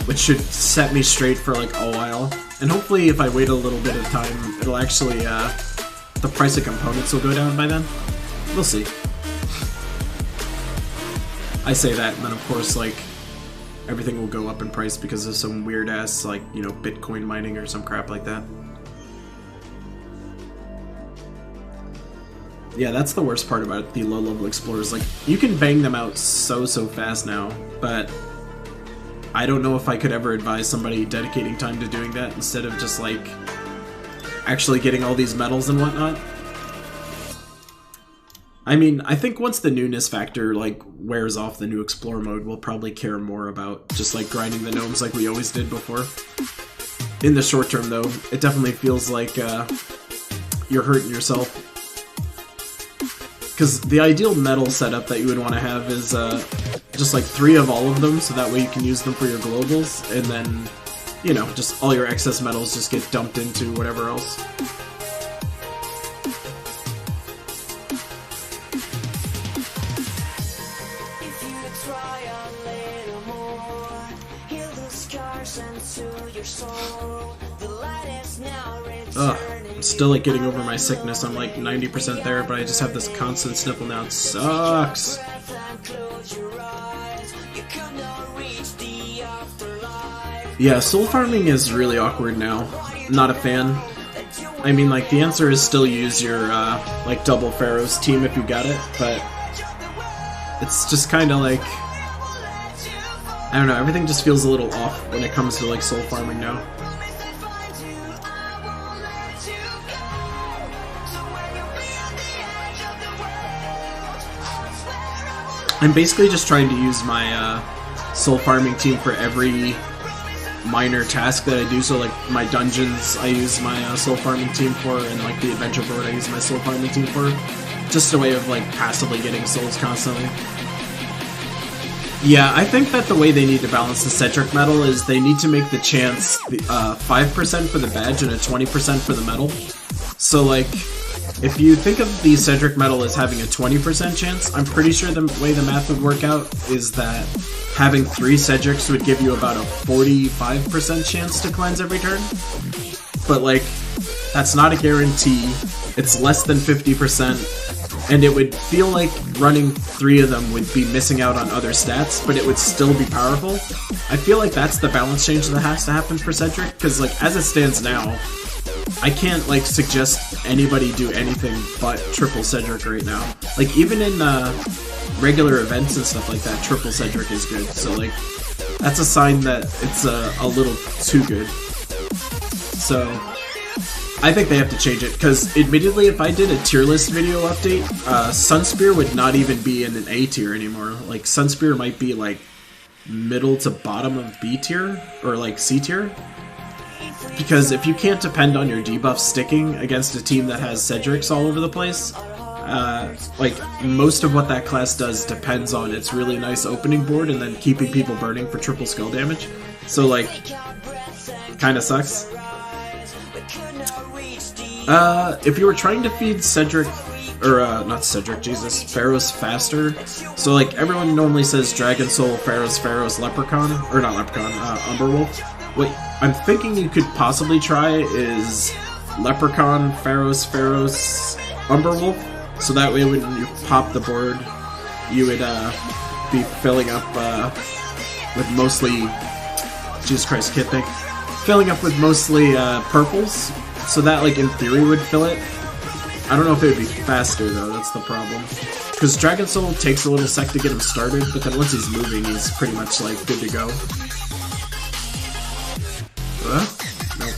which should set me straight for like a while. And hopefully if I wait a little bit of time, it'll actually, the price of components will go down by then. We'll see. I say that, and then of course, like, everything will go up in price because of some weird ass, like, you know, Bitcoin mining or some crap like that. Yeah, that's the worst part about the low-level explorers. Like, you can bang them out so fast now, but I don't know if I could ever advise somebody dedicating time to doing that instead of just, like, actually getting all these medals and whatnot. I mean, I think once the newness factor, like, wears off the new Explore mode, we'll probably care more about just, like, grinding the gnomes like we always did before. In the short term, though, it definitely feels like, you're hurting yourself. Because the ideal medal setup that you would want to have is, just, like, 3 of all of them, so that way you can use them for your globals, and then, you know, just all your excess medals just get dumped into whatever else. Ugh, I'm still like getting over my sickness. I'm like 90% there, but I just have this constant sniffle now. It sucks. Yeah, soul farming is really awkward now. Not a fan. I mean, like, the answer is still use your, like, double Pharaoh's team if you got it, but it's just kind of like, I don't know, everything just feels a little off when it comes to, like, soul farming now. I'm basically just trying to use my soul farming team for every minor task that I do. So like my dungeons I use my soul farming team for, and like the adventure board I use my soul farming team for. Just a way of like passively getting souls constantly. Yeah, I think that the way they need to balance the Cedric medal is they need to make the chance 5% for the badge and a 20% for the medal. So like, if you think of the Cedric medal as having a 20% chance, I'm pretty sure the way the math would work out is that having 3 Cedrics would give you about a 45% chance to cleanse every turn. But like, that's not a guarantee. It's less than 50%, and it would feel like running 3 of them would be missing out on other stats, but it would still be powerful. I feel like that's the balance change that has to happen for Cedric, because like, as it stands now, I can't, like, suggest anybody do anything but triple Cedric right now. Like, even in, regular events and stuff like that, triple Cedric is good. So, like, that's a sign that it's, a little too good. So, I think they have to change it, because, admittedly, if I did a tier list video update, Sunspear would not even be in an A tier anymore. Like, Sunspear might be, like, middle to bottom of B tier, or, like, C tier. Because if you can't depend on your debuff sticking against a team that has Cedrics all over the place, like, most of what that class does depends on its really nice opening board and then keeping people burning for triple skill damage. So, like, kinda sucks. If you were trying to feed Cedric, or, not Cedric, Jesus, Pharaoh's faster, so, like, everyone normally says Dragon Soul, Pharaoh's Leprechaun, or not Leprechaun, Umberwolf. What I'm thinking you could possibly try is Leprechaun, Pharaoh's Umberwolf, so that way when you pop the board, you would be filling up with mostly, Jesus Christ, can't think, filling up with mostly purples, so that like in theory would fill it. I don't know if it would be faster though, that's the problem. Because Dragon Soul takes a little sec to get him started, but then once he's moving, he's pretty much like good to go. Nope.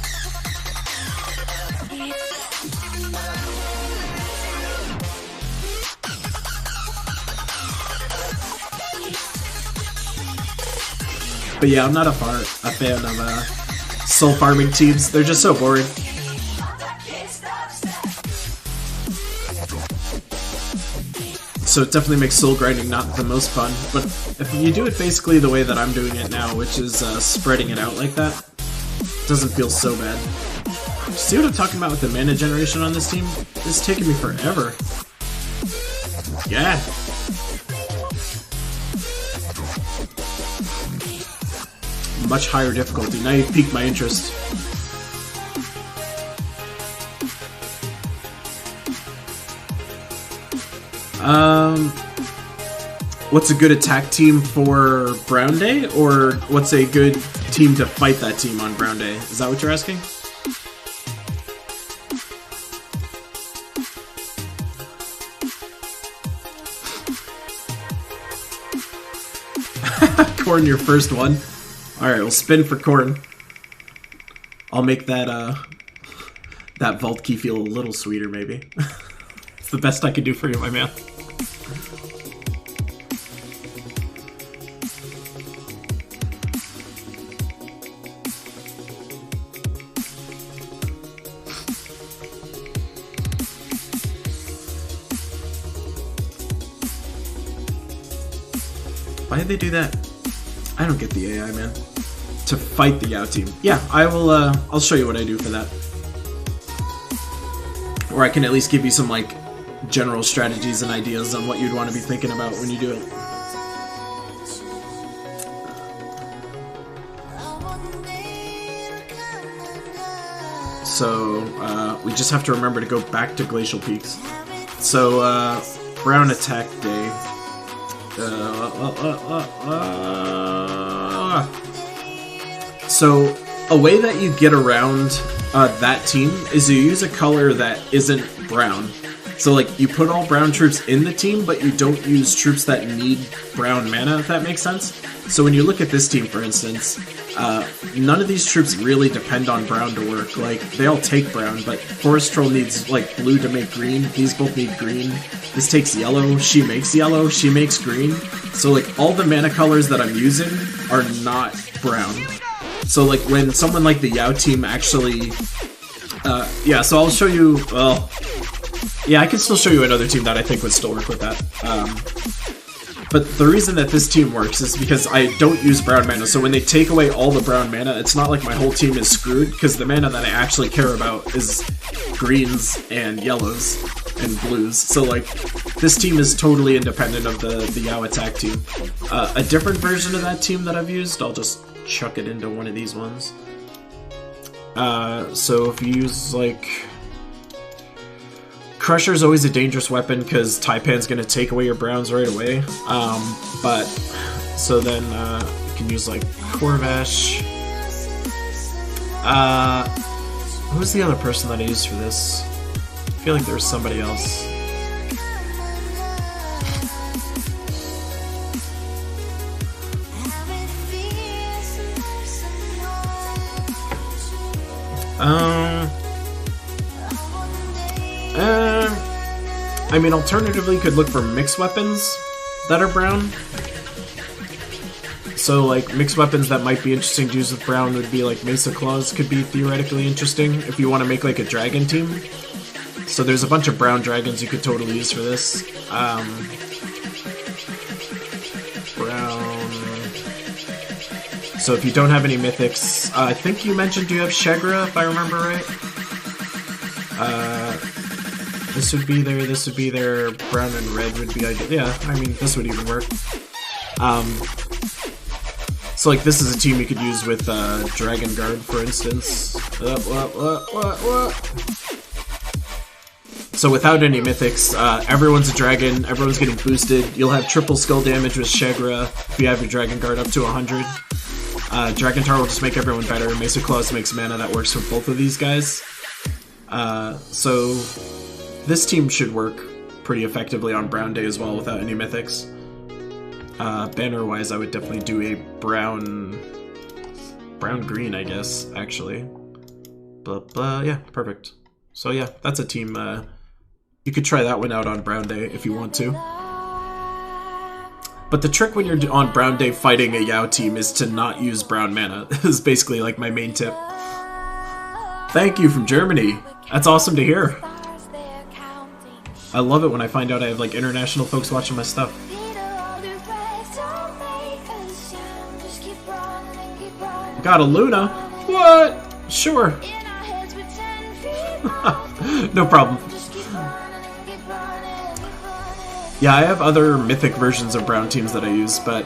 But yeah, I'm not a fan of soul farming teams. They're just so boring. So it definitely makes soul grinding not the most fun. But if you do it basically the way that I'm doing it now, which is spreading it out like that, it doesn't feel so bad. See what I'm talking about with the mana generation on this team? It's taking me forever. Yeah. Much higher difficulty. Now you've piqued my interest. What's a good attack team for Brown Day, or what's a good team to fight that team on Brown Day? Is that what you're asking? Corn, your first one. Alright, we'll spin for Corn. I'll make that, that vault key feel a little sweeter, maybe. It's the best I can do for you, my man. Why did they do that? I don't get the AI, man. To fight the Yao team. Yeah, I will, I'll show you what I do for that. Or I can at least give you some, like, general strategies and ideas on what you'd want to be thinking about when you do it. So, we just have to remember to go back to Glacial Peaks. So, Brown Attack Day. So, a way that you get around that team is you use a color that isn't brown. So, like, you put all brown troops in the team, but you don't use troops that need brown mana, if that makes sense. So when you look at this team, for instance, none of these troops really depend on brown to work. Like, they all take brown, but Forest Troll needs, like, blue to make green. These both need green. This takes yellow. She makes yellow. She makes green. So, like, all the mana colors that I'm using are not brown. So, like, when someone like the Yao team actually... yeah, so I'll show you... Well... Yeah, I can still show you another team that I think would still work with that. But the reason that this team works is because I don't use brown mana, so when they take away all the brown mana, it's not like my whole team is screwed, because the mana that I actually care about is greens and yellows and blues. So, like, this team is totally independent of the Yao attack team. A different version of that team that I've used, I'll just chuck it into one of these ones. So if you use, like... Crusher's always a dangerous weapon because Taipan's gonna take away your browns right away. But so then you can use like Corvash. Who's the other person that I used for this? I feel like there was somebody else. I mean, alternatively, you could look for mixed weapons that are brown. So, like, mixed weapons that might be interesting to use with brown would be, like, Mesa Claws could be theoretically interesting if you want to make, like, a dragon team. So there's a bunch of brown dragons you could totally use for this. Brown... So if you don't have any mythics... I think you mentioned you have Shegra, if I remember right. This would be there, brown and red would be ideal. Yeah, I mean, this would even work. So, like, this is a team you could use with Dragon Guard, for instance. So without any mythics, everyone's a dragon, everyone's getting boosted. You'll have triple skull damage with Shegra if you have your Dragon Guard up to 100. Dragon Tar will just make everyone better. Mesa Claws makes mana that works with both of these guys. So... This team should work pretty effectively on Brown Day as well without any mythics. Banner-wise, I would definitely do a brown-green, I guess, actually. But, yeah, perfect. So yeah, that's a team, you could try that one out on Brown Day if you want to. But the trick when you're on Brown Day fighting a Yao team is to not use brown mana. This is basically like my main tip. Thank you from Germany. That's awesome to hear. I love it when I find out I have like international folks watching my stuff. Got a Luna? What? Sure. No problem. Yeah, I have other mythic versions of brown teams that I use, but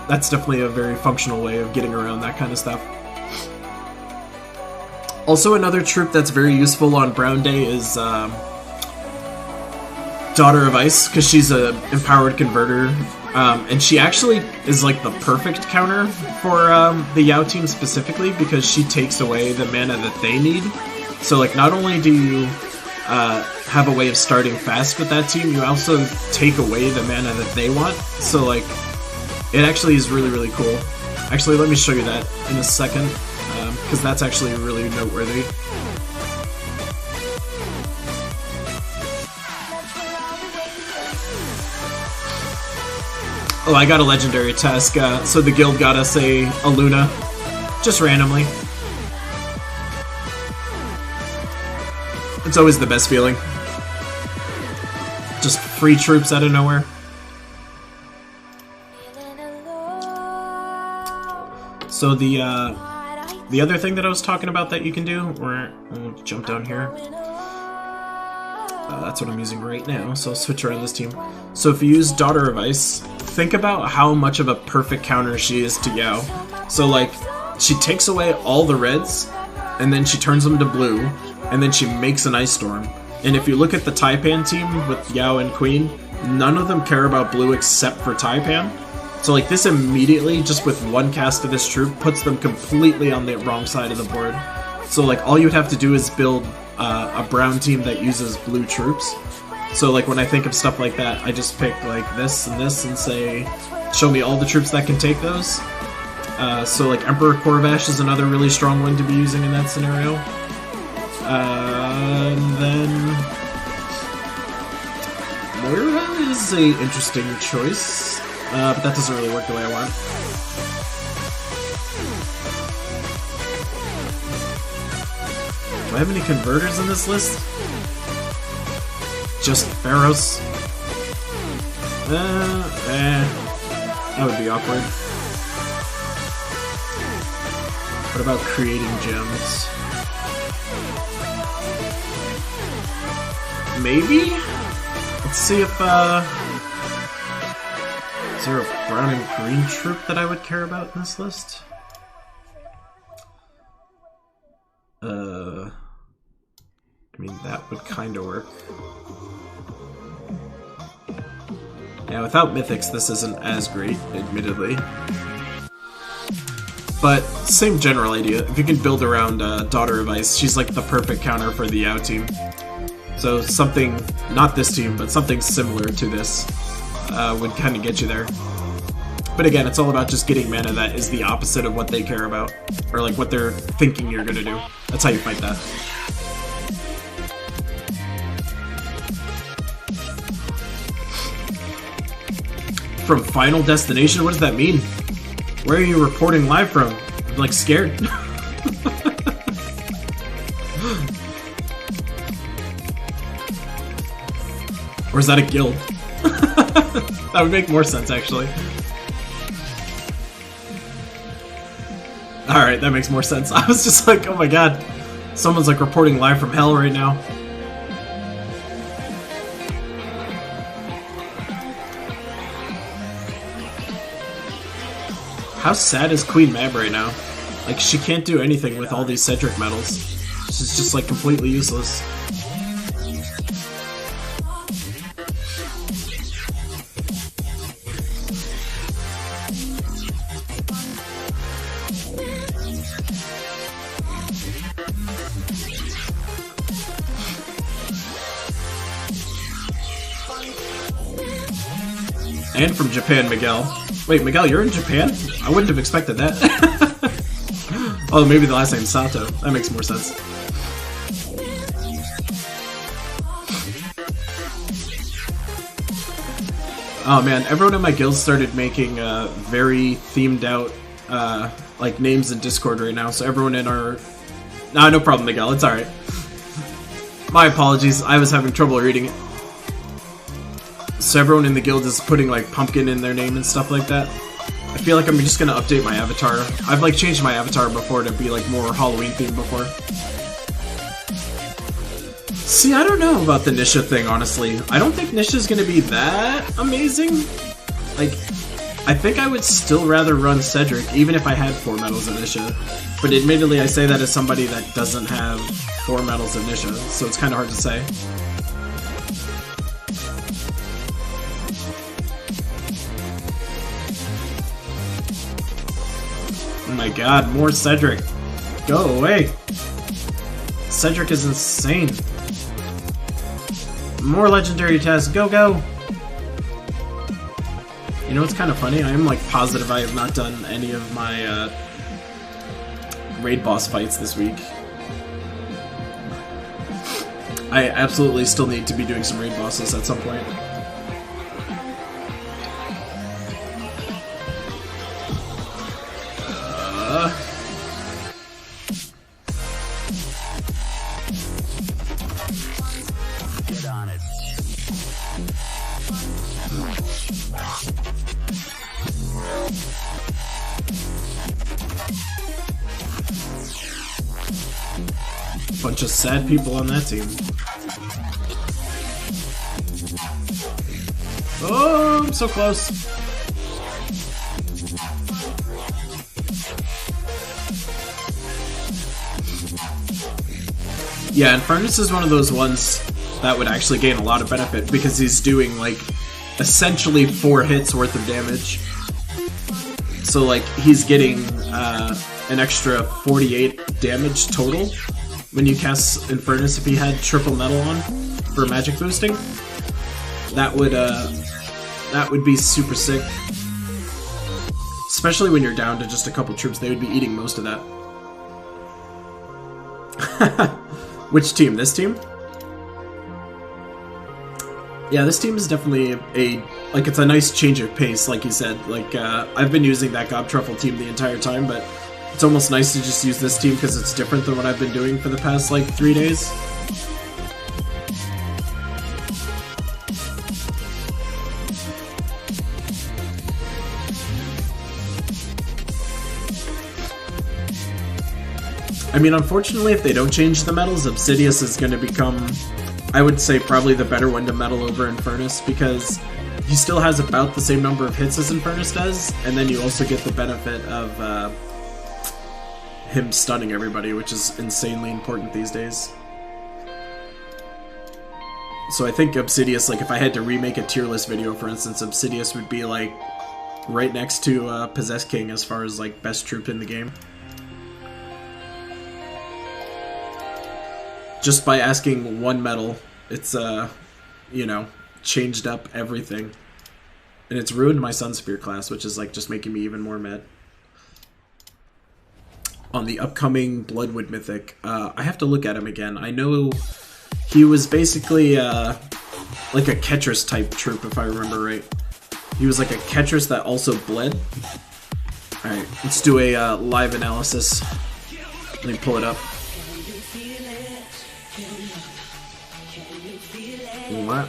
that's definitely a very functional way of getting around that kind of stuff. Also, another troop that's very useful on Brown Day is Daughter of Ice, because she's a empowered converter, and she actually is like the perfect counter for the Yao team specifically, because she takes away the mana that they need. So like, not only do you have a way of starting fast with that team, you also take away the mana that they want. So like, it actually is really, really cool. Actually, let me show you that in a second, because that's actually really noteworthy. Oh, I got a legendary task, so the guild got us a Luna, just randomly. It's always the best feeling. Just free troops out of nowhere. So the other thing that I was talking about that you can do, we'll jump down here. That's what I'm using right now, so I'll switch around this team. So if you use Daughter of Ice, think about how much of a perfect counter she is to Yao. So like, she takes away all the reds, and then she turns them to blue, and then she makes an Ice Storm. And if you look at the Taipan team with Yao and Queen, none of them care about blue except for Taipan. So like, this immediately, just with one cast of this troop, puts them completely on the wrong side of the board. So like, all you would have to do is build a brown team that uses blue troops. So like, when I think of stuff like that, I just pick like this and say, show me all the troops that can take those. So like, Emperor Corvash is another really strong one to be using in that scenario. And then Moira is an interesting choice, but that doesn't really work the way I want. Do I have any converters in this list? Just Pharaohs? That would be awkward. What about creating gems? Maybe? Let's see if, is there a brown and green troop that I would care about in this list? I mean, that would kind of work. Yeah, without Mythics, this isn't as great, admittedly. But, same general idea. If you can build around Daughter of Ice, she's like the perfect counter for the Yao team. So something, not this team, but something similar to this would kind of get you there. But again, it's all about just getting mana that is the opposite of what they care about, or like what they're thinking you're gonna do. That's how you fight that. From Final Destination? What does that mean? Where are you reporting live from? I'm like scared. Or is that a guild? That would make more sense, actually. Alright, that makes more sense. I was just like, oh my god. Someone's like reporting live from hell right now. How sad is Queen Mab right now? Like, she can't do anything with all these Cedric medals. She's just like completely useless. And from Japan, Miguel. Wait, Miguel, you're in Japan? I wouldn't have expected that. Oh, maybe the last name's Sato. That makes more sense. Oh man, everyone in my guild started making very themed out like names in Discord right now, so everyone in our... Nah, no problem, Miguel, it's alright. My apologies, I was having trouble reading it. So everyone in the guild is putting like pumpkin in their name and stuff like that. I feel like I'm just gonna update my avatar. I've like changed my avatar before to be like more Halloween themed before. See, I don't know about the Nisha thing, honestly. I don't think Nisha's gonna be that amazing. Like, I think I would still rather run Cedric, even if I had 4 medals of Nisha. But admittedly, I say that as somebody that doesn't have 4 medals of Nisha, so it's kind of hard to say. Oh my god, more Cedric. Go away. Cedric is insane. More legendary tests. Go, go. You know what's kind of funny? I am like positive I have not done any of my raid boss fights this week. I absolutely still need to be doing some raid bosses at some point.
Get on it.
Bunch of sad people on that team. Oh, I'm so close. Yeah, and Furnace is one of those ones that would actually gain a lot of benefit because he's doing like essentially 4 hits worth of damage. So like he's getting an extra 48 damage total when you cast Infernus if he had triple metal on for magic boosting. That would be super sick. Especially when you're down to just a couple troops, they would be eating most of that. Which team? This team? Yeah, this team is definitely it's a nice change of pace, like you said. Like, I've been using that Gob Truffle team the entire time, but it's almost nice to just use this team because it's different than what I've been doing for the past, like, 3 days. I mean, unfortunately, if they don't change the medals, Obsidius is going to become, I would say, probably the better one to medal over Infernus, because he still has about the same number of hits as Infernus does, and then you also get the benefit of him stunning everybody, which is insanely important these days. So I think Obsidius, like, if I had to remake a tier list video, for instance, Obsidius would be, like, right next to Possessed King as far as, like, best troop in the game. Just by asking 1 medal, it's, you know, changed up everything. And it's ruined my Sunspear class, which is, like, just making me even more mad. On the upcoming Bloodwood Mythic, I have to look at him again. I know he was basically, like a Ketris type troop, if I remember right. He was like a Ketris that also bled. Alright, let's do a live analysis. Let me pull it up. What?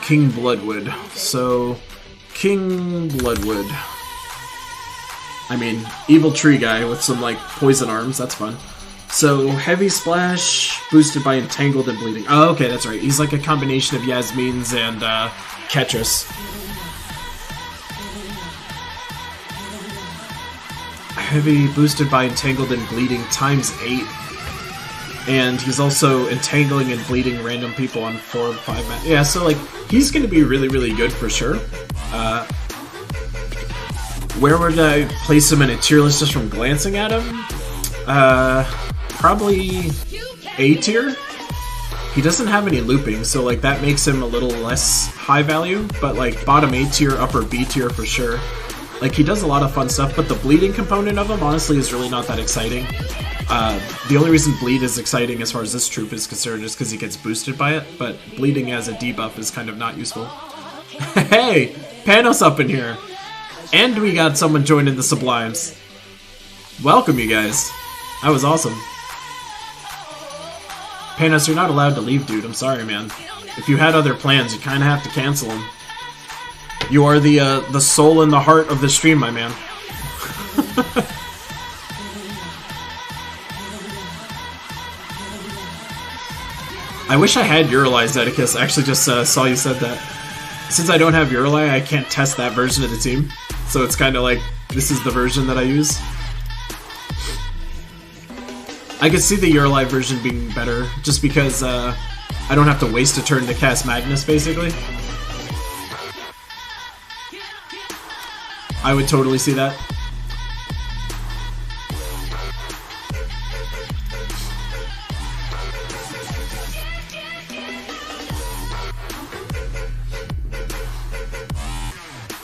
King Bloodwood. So, King Bloodwood. I mean, evil tree guy with some, like, poison arms. That's fun. So, Heavy Splash, boosted by Entangled and Bleeding. Oh, okay, that's right. He's like a combination of Yasmin's and Ketris. Heavy, boosted by Entangled and Bleeding times 8. And he's also entangling and bleeding random people on 4 and 5 map. Yeah, so like he's going to be really, really good for sure. Where would I place him in a tier list just from glancing at him? Probably A tier. He doesn't have any looping, so like that makes him a little less high value, but like bottom A tier, upper B tier for sure. Like he does a lot of fun stuff, but the bleeding component of him honestly is really not that exciting. The only reason bleed is exciting as far as this troop is concerned is because he gets boosted by it, but bleeding as a debuff is kind of not useful. Hey! Panos up in here! And we got someone joining the Sublimes. Welcome, you guys. That was awesome. Panos, you're not allowed to leave, dude. I'm sorry, man. If you had other plans, you kind of have to cancel them. You are the soul and the heart of the stream, my man. I wish I had Uralai, Zedicus. I actually just saw you said that. Since I don't have Uralai, I can't test that version of the team. So it's kind of like, this is the version that I use. I could see the Uralai version being better, just because I don't have to waste a turn to cast Magnus, basically. I would totally see that.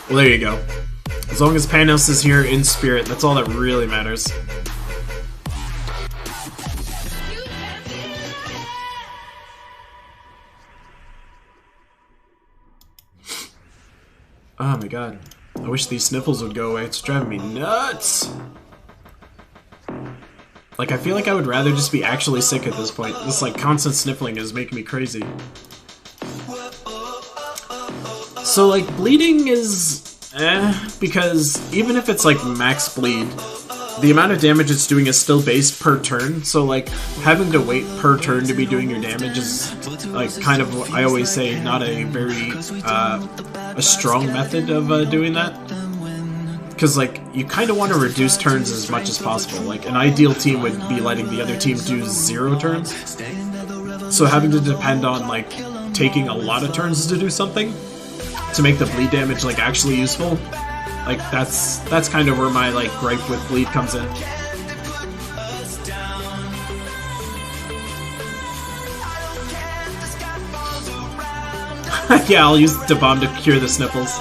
Well, there you go. As long as Panos is here in spirit, that's all that really matters. Oh my god. I wish these sniffles would go away. It's driving me nuts! Like, I feel like I would rather just be actually sick at this point. This, like, constant sniffling is making me crazy. So, like, bleeding is because even if it's, like, max bleed, the amount of damage it's doing is still based per turn, so, like, having to wait per turn to be doing your damage is, like, kind of what I always say, not a very, a strong method of doing that. Because, like, you kind of want to reduce turns as much as possible. Like, an ideal team would be letting the other team do 0 turns. So having to depend on, like, taking a lot of turns to do something to make the bleed damage, like, actually useful, like, that's kind of where my, like, gripe with bleed comes in. Yeah, I'll use the bomb to cure the sniffles.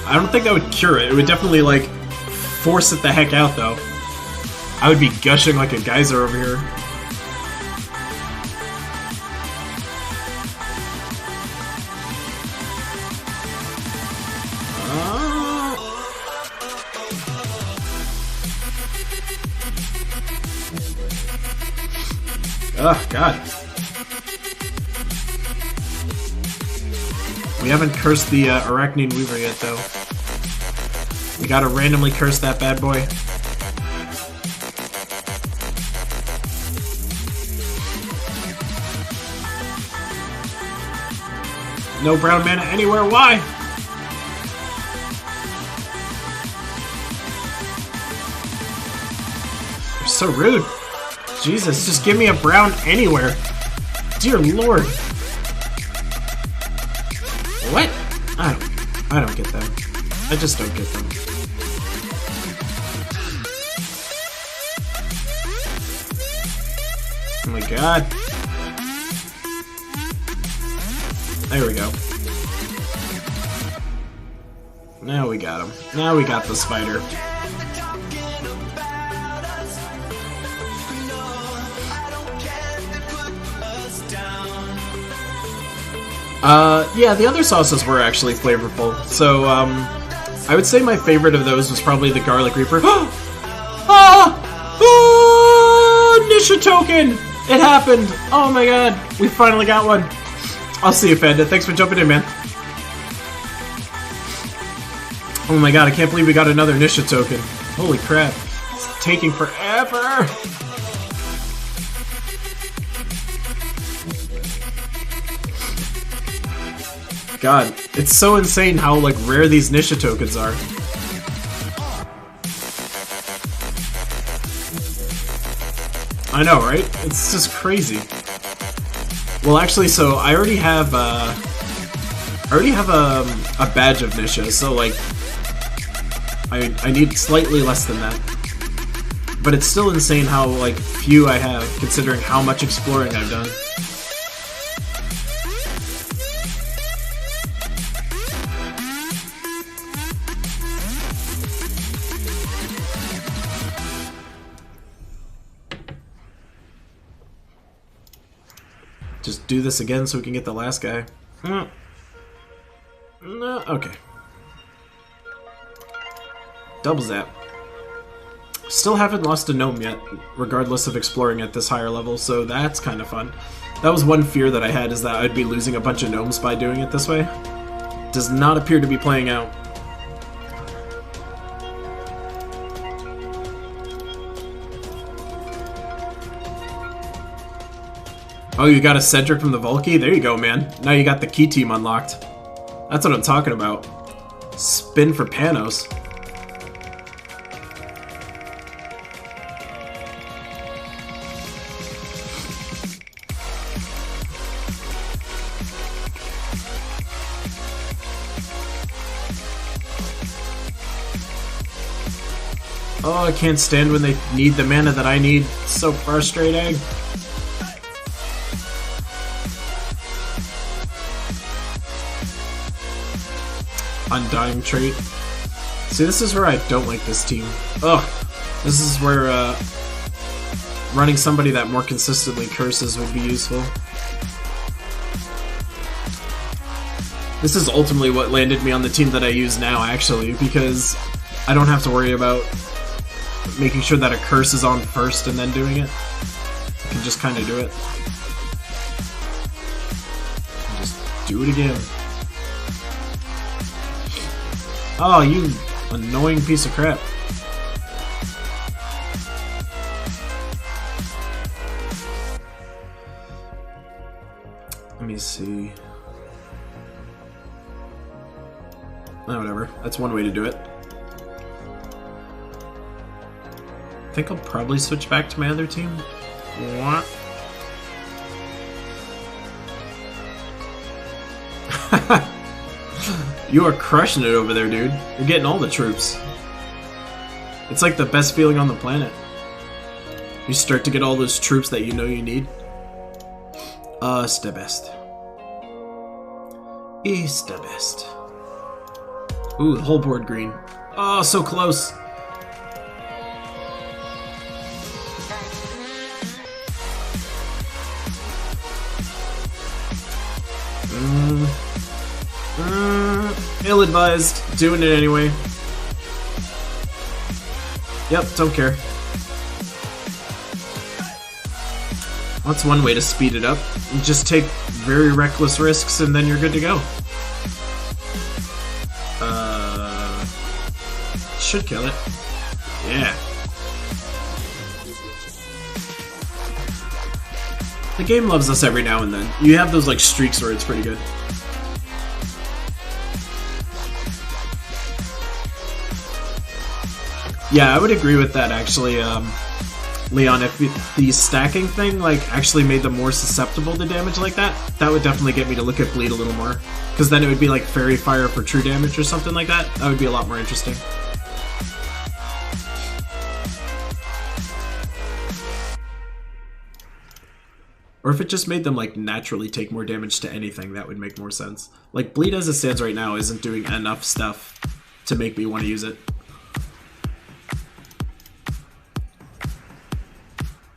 I don't think that would cure it. It would definitely, like, force it the heck out, though. I would be gushing like a geyser over here. Oh, God. We haven't cursed the Arachnine Weaver yet, though. We gotta randomly curse that bad boy. No brown mana anywhere, why? You're so rude. Jesus, just give me a brown anywhere. Dear Lord. What? I don't get them. I just don't get them. Oh my god. There we go. Now we got him. Now we got the spider. Yeah, the other sauces were actually flavorful. So, I would say my favorite of those was probably the Garlic Reaper. Nisha token! It happened! Oh my god, we finally got one. I'll see you, Fanda. Thanks for jumping in, man. Oh my god, I can't believe we got another Nisha token. Holy crap. It's taking forever! God, it's so insane how, like, rare these Nisha tokens are. I know, right? It's just crazy. Well, actually, so I already have a badge of Nisha, so, like, I need slightly less than that. But it's still insane how, like, few I have, considering how much exploring I've done. Just do this again so we can get the last guy. No, okay. Double zap. Still haven't lost a gnome yet, regardless of exploring at this higher level, so that's kind of fun. That was one fear that I had, is that I'd be losing a bunch of gnomes by doing it this way. Does not appear to be playing out. Oh, you got a Cedric from the Volkey? There you go, man. Now you got the key team unlocked. That's what I'm talking about. Spin for Panos. Oh, I can't stand when they need the mana that I need. It's so frustrating. Undying trait. See, this is where I don't like this team. Ugh. This is where running somebody that more consistently curses would be useful. This is ultimately what landed me on the team that I use now, actually, because I don't have to worry about making sure that a curse is on first and then doing it. I can just kind of do it. And just do it again. Oh, you annoying piece of crap. Let me see. Oh, whatever. That's one way to do it. I think I'll probably switch back to my other team. What? You are crushing it over there, dude. You're getting all the troops. It's like the best feeling on the planet. You start to get all those troops that you know you need. It's the best. It's the best. Ooh, the whole board green. Oh, so close. Ill-advised. Doing it anyway. Yep, don't care. That's one way to speed it up. Just take very reckless risks and then you're good to go. Should kill it. Yeah. The game loves us every now and then. You have those like streaks where it's pretty good. Yeah, I would agree with that actually, Leon. If the stacking thing like actually made them more susceptible to damage like that, that would definitely get me to look at bleed a little more. Because then it would be like fairy fire for true damage or something like that. That would be a lot more interesting. Or if it just made them like naturally take more damage to anything, that would make more sense. Like bleed as it stands right now isn't doing enough stuff to make me want to use it.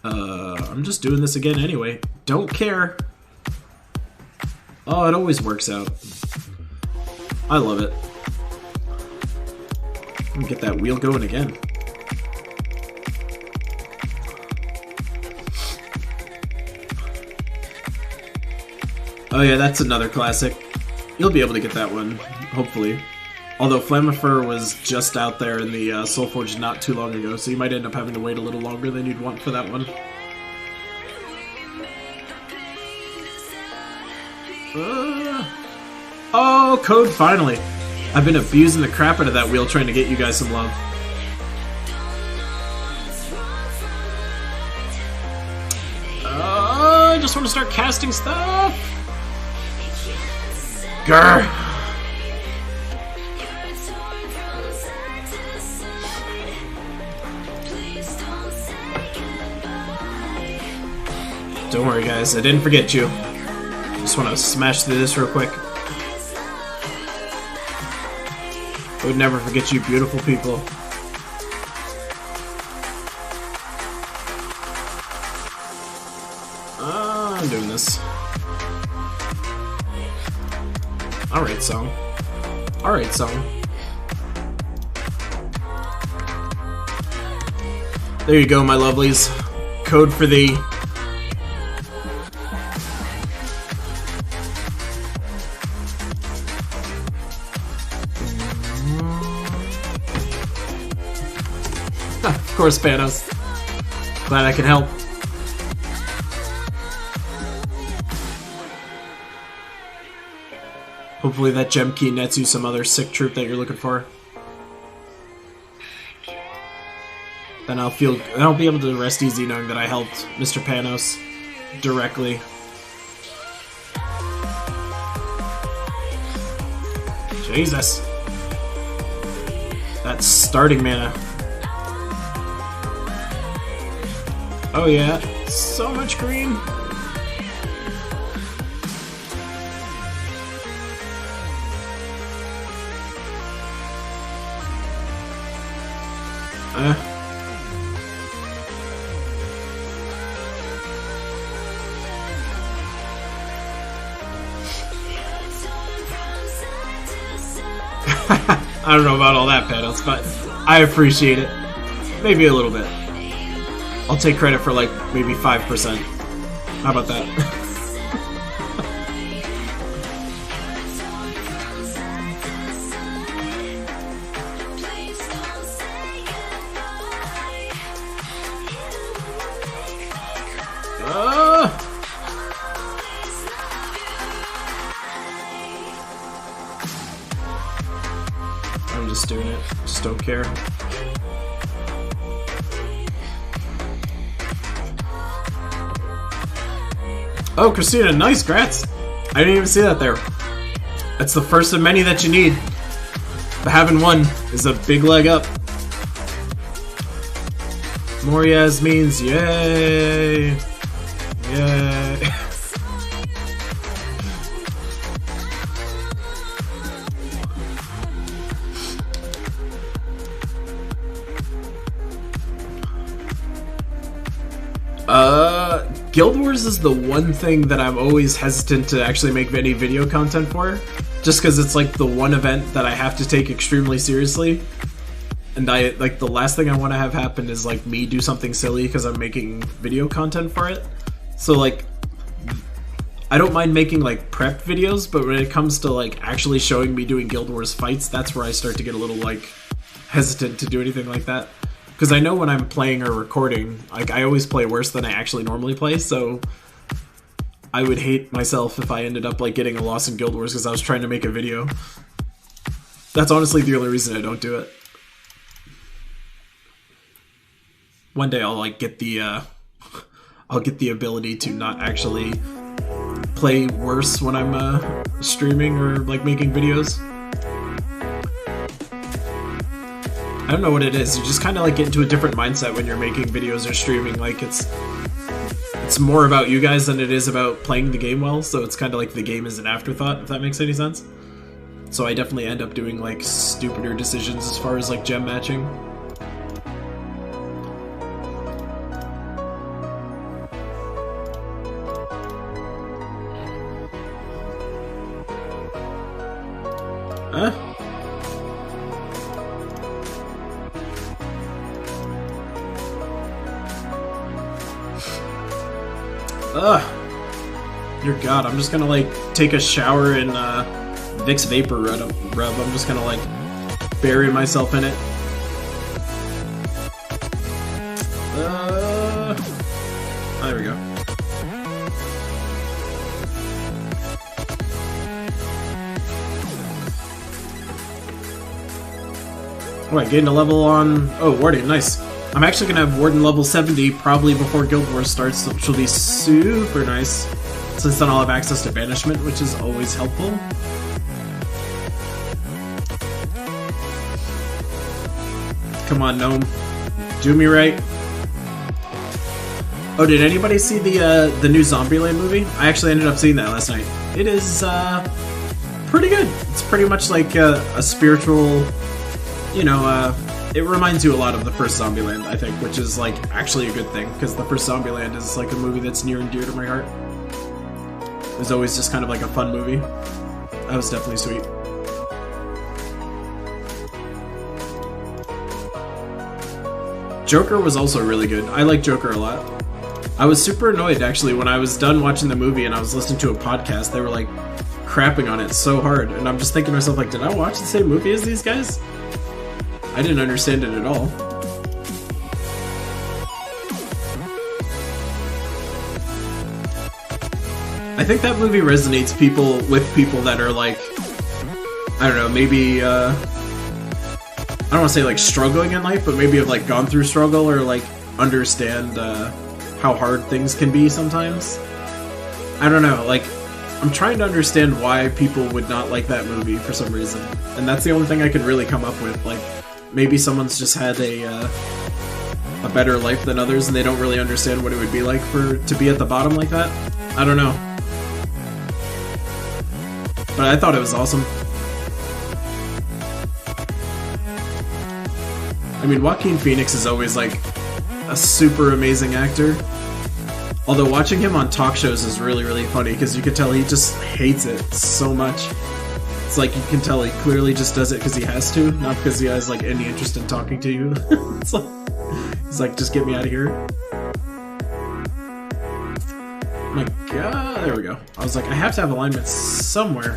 I'm just doing this again anyway. Don't care. Oh, it always works out. I love it. Let me get that wheel going again. Oh yeah, that's another classic. You'll be able to get that one, hopefully. Although Flammifer was just out there in the Soulforge not too long ago, so you might end up having to wait a little longer than you'd want for that one. Oh, code finally! I've been abusing the crap out of that wheel trying to get you guys some love. I just want to start casting stuff! Grr! Don't worry guys, I didn't forget you. Just want to smash through this real quick. I would never forget you beautiful people. I'm doing this. Alright, song. Alright, song. There you go, my lovelies. Code for thee. Of course, Panos. Glad I can help. Hopefully that gem key nets you some other sick troop that you're looking for. Then I'll be able to rest easy knowing that I helped Mr. Panos directly. Jesus. That's starting mana. Oh yeah, so much green. I don't know about all that, Panos, but I appreciate it. Maybe a little bit. I'll take credit for like maybe 5%. How about that? I'm just doing it. Just don't care. Oh, Christina, nice, grats! I didn't even see that there. That's the first of many that you need. But having one is a big leg up. More yes means yay! Yay! Guild Wars is the one thing that I'm always hesitant to actually make any video content for, just because it's like the one event that I have to take extremely seriously, and like the last thing I want to have happen is like me do something silly because I'm making video content for it. So like, I don't mind making like prep videos, but when it comes to like actually showing me doing Guild Wars fights, that's where I start to get a little like hesitant to do anything like that. Because I know when I'm playing or recording, like I always play worse than I actually normally play, so I would hate myself if I ended up like getting a loss in Guild Wars because I was trying to make a video. That's honestly the only reason I don't do it. One day I'll like get the I'll get the ability to not actually play worse when I'm streaming or like making videos. I don't know what it is. You just kind of like get into a different mindset when you're making videos or streaming. Like it's more about you guys than it is about playing the game well. So it's kind of like the game is an afterthought, if that makes any sense. So I definitely end up doing like stupider decisions as far as like gem matching. Huh? Dear God, I'm just gonna like take a shower in Vicks Vapor Rub. I'm just gonna like bury myself in it. There we go. Oh, I gained a level on... Oh, Warden, nice. I'm actually gonna have Warden level 70 probably before Guild Wars starts, which will be super nice. Since then I'll have access to Banishment, which is always helpful. Come on, Gnome. Do me right. Oh, did anybody see the new Zombieland movie? I actually ended up seeing that last night. It is pretty good. It's pretty much like a spiritual, you know, it reminds you a lot of the first Zombieland, I think, which is like actually a good thing, because the first Zombieland is like a movie that's near and dear to my heart. It was always just kind of like a fun movie. That was definitely sweet. Joker was also really good. I like Joker a lot. I was super annoyed, actually, when I was done watching the movie and I was listening to a podcast. They were, like, crapping on it so hard. And I'm just thinking to myself, like, did I watch the same movie as these guys? I didn't understand it at all. I think that movie resonates with people that are, like, I don't know, maybe, I don't want to say, like, struggling in life, but maybe have, like, gone through struggle or, like, understand, how hard things can be sometimes. I don't know, like, I'm trying to understand why people would not like that movie for some reason. And that's the only thing I could really come up with. Like, maybe someone's just had a better life than others and they don't really understand what it would be like to be at the bottom like that. I don't know. But I thought it was awesome. I mean, Joaquin Phoenix is always, like, a super amazing actor. Although watching him on talk shows is really, really funny, because you can tell he just hates it so much. It's like you can tell he clearly just does it because he has to, not because he has, like, any interest in talking to you. It's like, he's like, just get me out of here. Oh my god, there we go. I was like, I have to have alignment somewhere.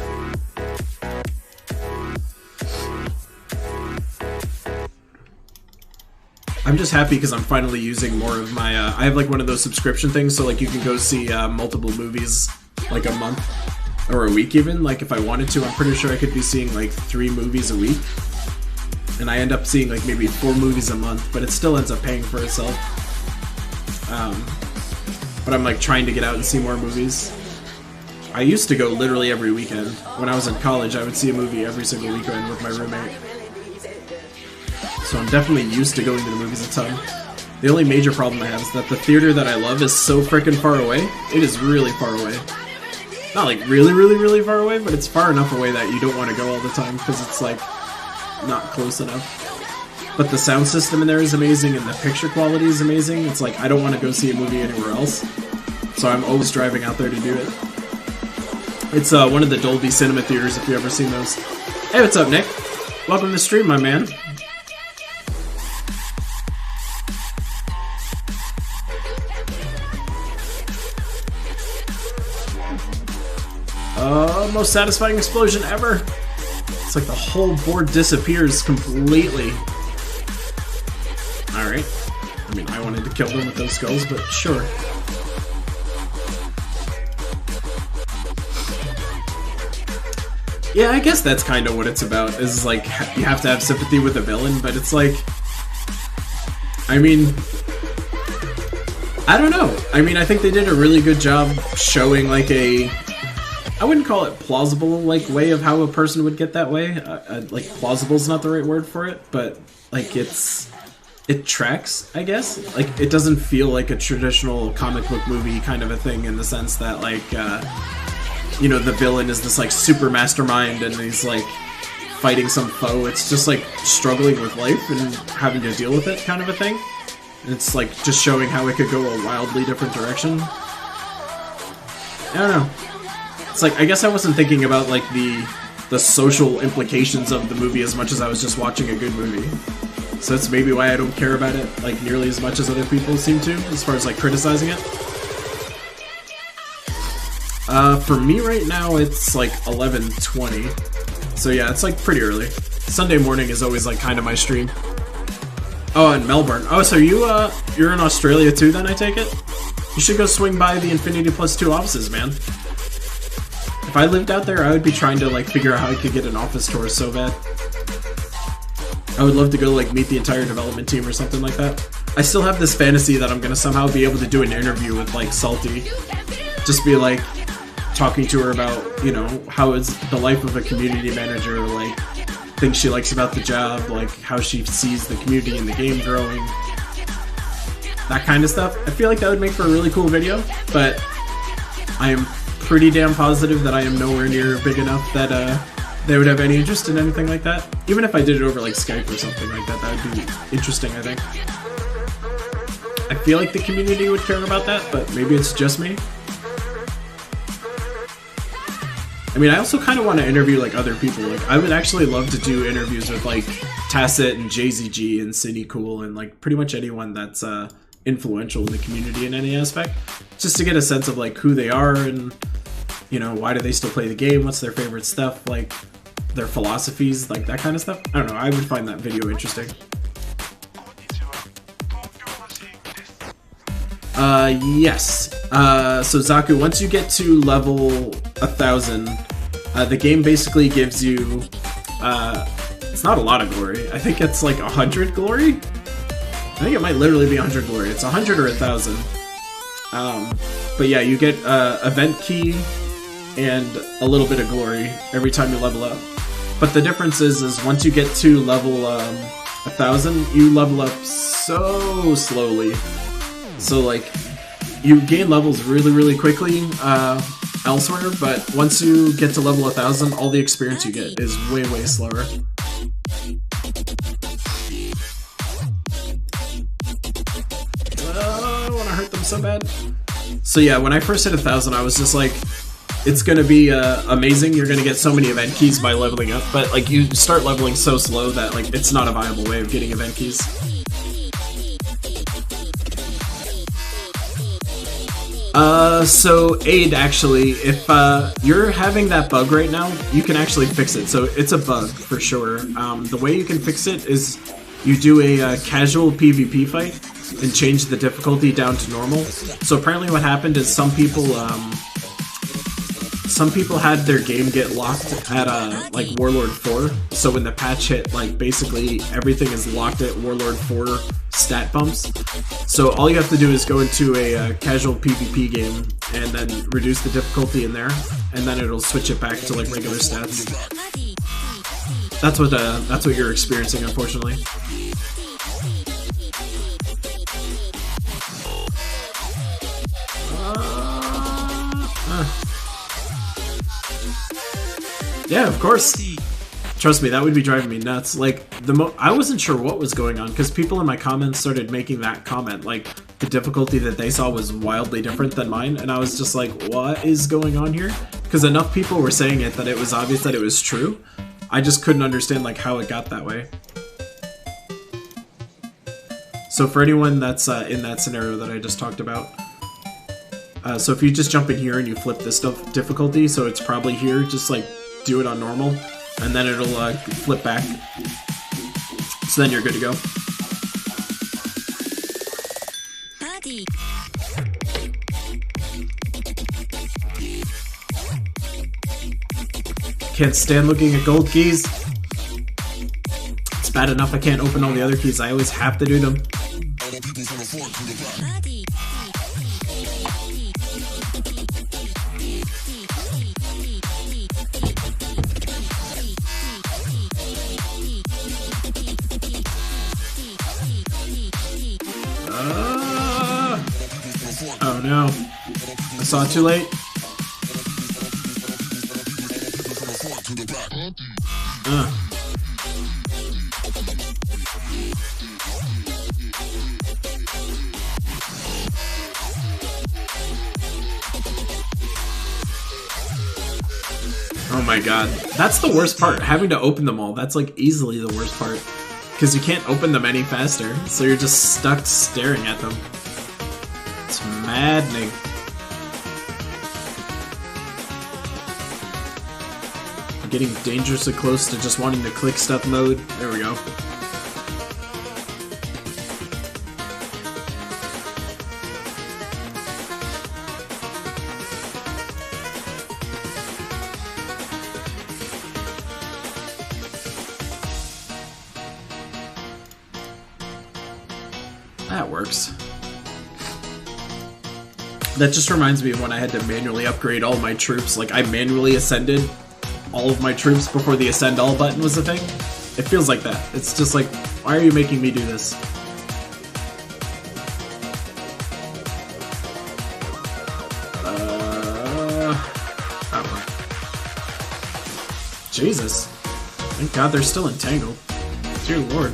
I'm just happy because I'm finally using more of my, I have like one of those subscription things, so like you can go see multiple movies like a month or a week even. Like if I wanted to, I'm pretty sure I could be seeing like 3 movies a week. And I end up seeing like maybe 4 movies a month, but it still ends up paying for itself. But I'm like trying to get out and see more movies. I used to go literally every weekend. When I was in college, I would see a movie every single weekend with my roommate. So I'm definitely used to going to the movies a ton. The only major problem I have is that the theater that I love is so freaking far away. It is really far away. Not like really, really, really far away, but it's far enough away that you don't want to go all the time because it's like not close enough. But the sound system in there is amazing and the picture quality is amazing. It's like I don't want to go see a movie anywhere else. So I'm always driving out there to do it. It's one of the Dolby Cinema theaters if you've ever seen those. Hey, what's up, Nick? Welcome to the stream, my man. Most satisfying explosion ever. It's like the whole board disappears completely. Alright. I mean, I wanted to kill them with those skulls, but sure. Yeah, I guess that's kind of what it's about, is like, you have to have sympathy with a villain, but it's like... I mean... I don't know. I mean, I think they did a really good job showing like a... I wouldn't call it plausible, like, way of how a person would get that way. Like, plausible is not the right word for it, but, like, it tracks, I guess. Like, it doesn't feel like a traditional comic book movie kind of a thing in the sense that, like, you know, the villain is this, like, super mastermind and he's, like, fighting some foe. It's just, like, struggling with life and having to deal with it kind of a thing. And it's, like, just showing how it could go a wildly different direction. I don't know. It's like, I guess I wasn't thinking about, like, the social implications of the movie as much as I was just watching a good movie. So that's maybe why I don't care about it, like, nearly as much as other people seem to, as far as, like, criticizing it. For me right now, it's, like, 11:20. So yeah, it's, like, pretty early. Sunday morning is always, like, kind of my stream. Oh, in Melbourne. Oh, so you're in Australia too, then, I take it? You should go swing by the Infinity Plus 2 offices, man. If I lived out there, I would be trying to, like, figure out how I could get an office tour so bad. I would love to go, like, meet the entire development team or something like that. I still have this fantasy that I'm gonna somehow be able to do an interview with, like, Salty. Just be, like, talking to her about, you know, how is the life of a community manager, like, things she likes about the job, like, how she sees the community and the game growing. That kind of stuff. I feel like that would make for a really cool video, but I am pretty damn positive that I am nowhere near big enough that they would have any interest in anything like that. Even if I did it over like Skype or something like that, that would be interesting, I think. I feel like the community would care about that, but maybe it's just me. I mean, I also kind of want to interview like other people. Like, I would actually love to do interviews with like Tacit and JZG and City Cool and like pretty much anyone that's influential in the community in any aspect, just to get a sense of like who they are and, you know, why do they still play the game, what's their favorite stuff, like their philosophies, like that kind of stuff. I don't know, I would find that video interesting. Yes. So Zaku, once you get to level 1000, the game basically gives you, it's not a lot of glory. I think it's like 100 glory? I think it might literally be 100 glory. It's 100 or 1000. But yeah, you get event key and a little bit of glory every time you level up. But the difference is once you get to level 1000, you level up so slowly. So like, you gain levels really quickly elsewhere, but once you get to level 1000, all the experience you get is way slower. I want to hurt them so bad. So yeah, when I first hit 1000, I was just like, it's gonna be amazing, you're gonna get so many event keys by leveling up, but like you start leveling so slow that like it's not a viable way of getting event keys. So Aid, actually, if you're having that bug right now, you can actually fix it. So it's a bug for sure. The way you can fix it is you do a casual PvP fight and change the difficulty down to normal. So apparently what happened is some people had their game get locked at like Warlord 4. So when the patch hit, like basically everything is locked at Warlord 4 stat bumps. So all you have to do is go into a casual PvP game and then reduce the difficulty in there, and then it'll switch it back to like regular stats. That's what you're experiencing, unfortunately. Yeah, of course. Trust me, that would be driving me nuts. Like, I wasn't sure what was going on, because people in my comments started making that comment, like, the difficulty that they saw was wildly different than mine, and I was just like, what is going on here? Because enough people were saying it that it was obvious that it was true. I just couldn't understand, like, how it got that way. So for anyone that's in that scenario that I just talked about, so if you just jump in here and you flip this difficulty, so it's probably here, just, like, do it on normal, and then it'll flip back. So then you're good to go. Can't stand looking at gold keys. It's bad enough I can't open all the other keys. I always have to do them. Oh no. I saw it too late. Oh my god. That's the worst part, having to open them all. That's like easily the worst part. Because you can't open them any faster, so you're just stuck staring at them. It's maddening. I'm getting dangerously close to just wanting to click stuff mode. There we go. That works. That just reminds me of when I had to manually upgrade all my troops. Like, I manually ascended all of my troops before the ascend all button was a thing. It feels like that. It's just like, why are you making me do this? Oh. Jesus. Thank God they're still entangled. Dear Lord.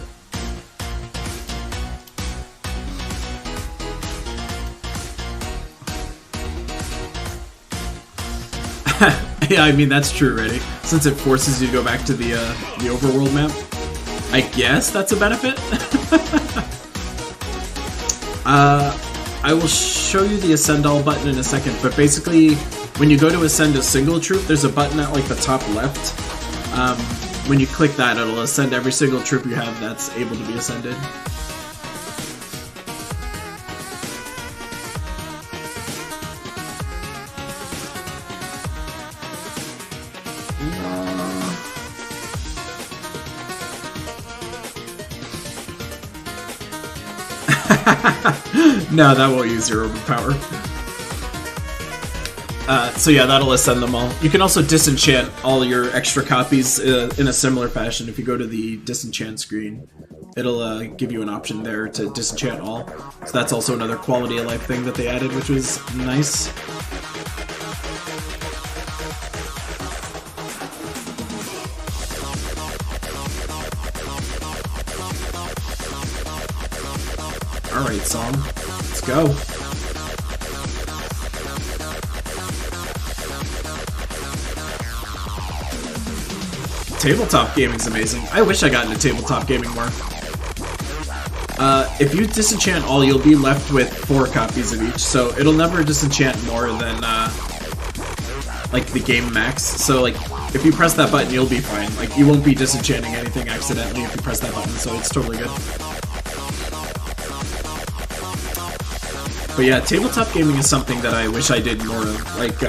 Yeah, I mean, that's true, really. Since it forces you to go back to the overworld map. I guess that's a benefit? I will show you the Ascend All button in a second, but basically, when you go to ascend a single troop, there's a button at like the top left. When you click that, it'll ascend every single troop you have that's able to be ascended. No, that won't use your overpower. So yeah, that'll ascend them all. You can also disenchant all your extra copies in a similar fashion. If you go to the disenchant screen, it'll give you an option there to disenchant all. So that's also another quality of life thing that they added, which was nice. Alright, song. Let's go. Tabletop gaming's amazing. I wish I got into tabletop gaming more. If you disenchant all, you'll be left with 4 copies of each, so it'll never disenchant more than, like, the game max. So, like, if you press that button, you'll be fine. Like, you won't be disenchanting anything accidentally if you press that button, so it's totally good. But yeah, tabletop gaming is something that I wish I did more of. Like,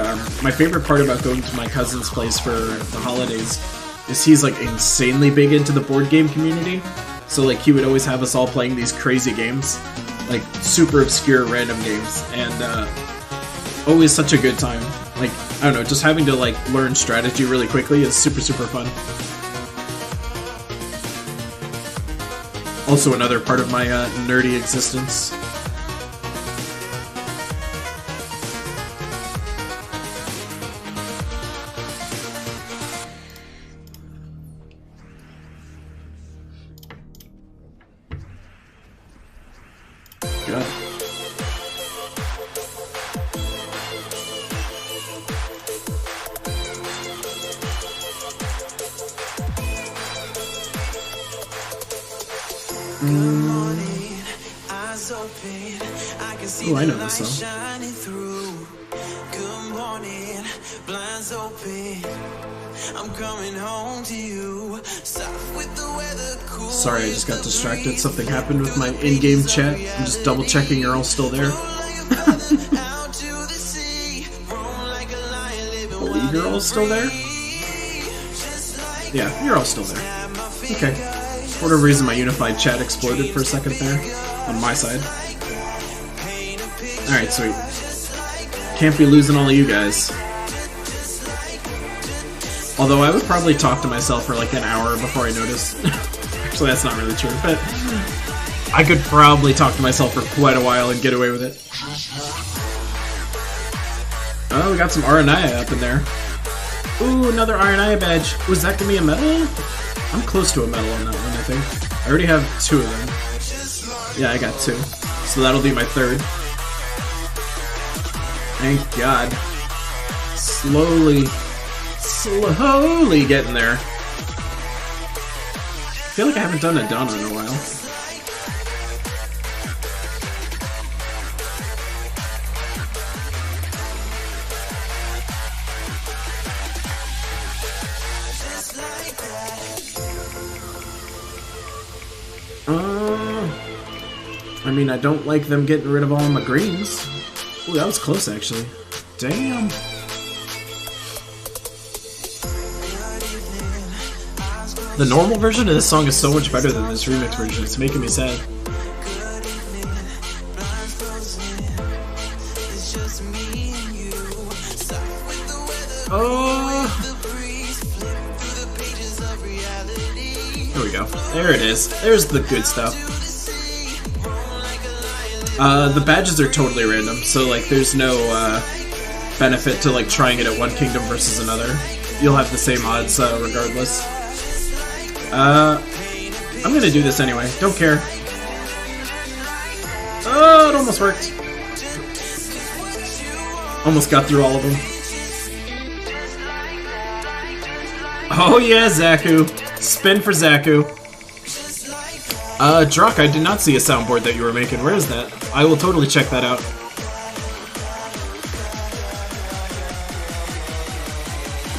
my favorite part about going to my cousin's place for the holidays is he's, like, insanely big into the board game community. So, like, he would always have us all playing these crazy games. Like, super obscure random games. And, always such a good time. Like, I don't know, just having to, like, learn strategy really quickly is super, super fun. Also another part of my, nerdy existence. Good. Oh, I know this song.
Good morning, blinds open. I'm coming home to you. Soft with the weather cool.
Sorry, I just got distracted. Something happened with my in-game chat. I'm just double checking you're all still there. Believe you're all still there? Yeah, you're all still there. Okay. For whatever reason, my unified chat exploded for a second there. On my side. Alright, sweet. Can't be losing all of you guys. Although I would probably talk to myself for like an hour before I notice. Actually, that's not really true, but I could probably talk to myself for quite a while and get away with it. Oh, we got some Aranaya up in there. Ooh, another Aranaya badge. Was that gonna be a medal? I'm close to a medal on that one, I think. I already have 2 of them. Yeah, I got 2. So that'll be my 3rd. Thank God. Slowly getting there. I feel like I haven't done a Donna in a while. I mean, I don't like them getting rid of all my greens. Ooh, that was close, actually. Damn. The normal version of this song is so much better than this remix version. It's making me sad. Oh. There we go. There it is. There's the good stuff. The badges are totally random, so like there's no benefit to like trying it at one kingdom versus another. You'll have the same odds regardless. I'm gonna do this anyway. Don't care. Oh, it almost worked. Almost got through all of them. Oh yeah, Zaku. Spin for Zaku. Druck, I did not see a soundboard that you were making. Where is that? I will totally check that out.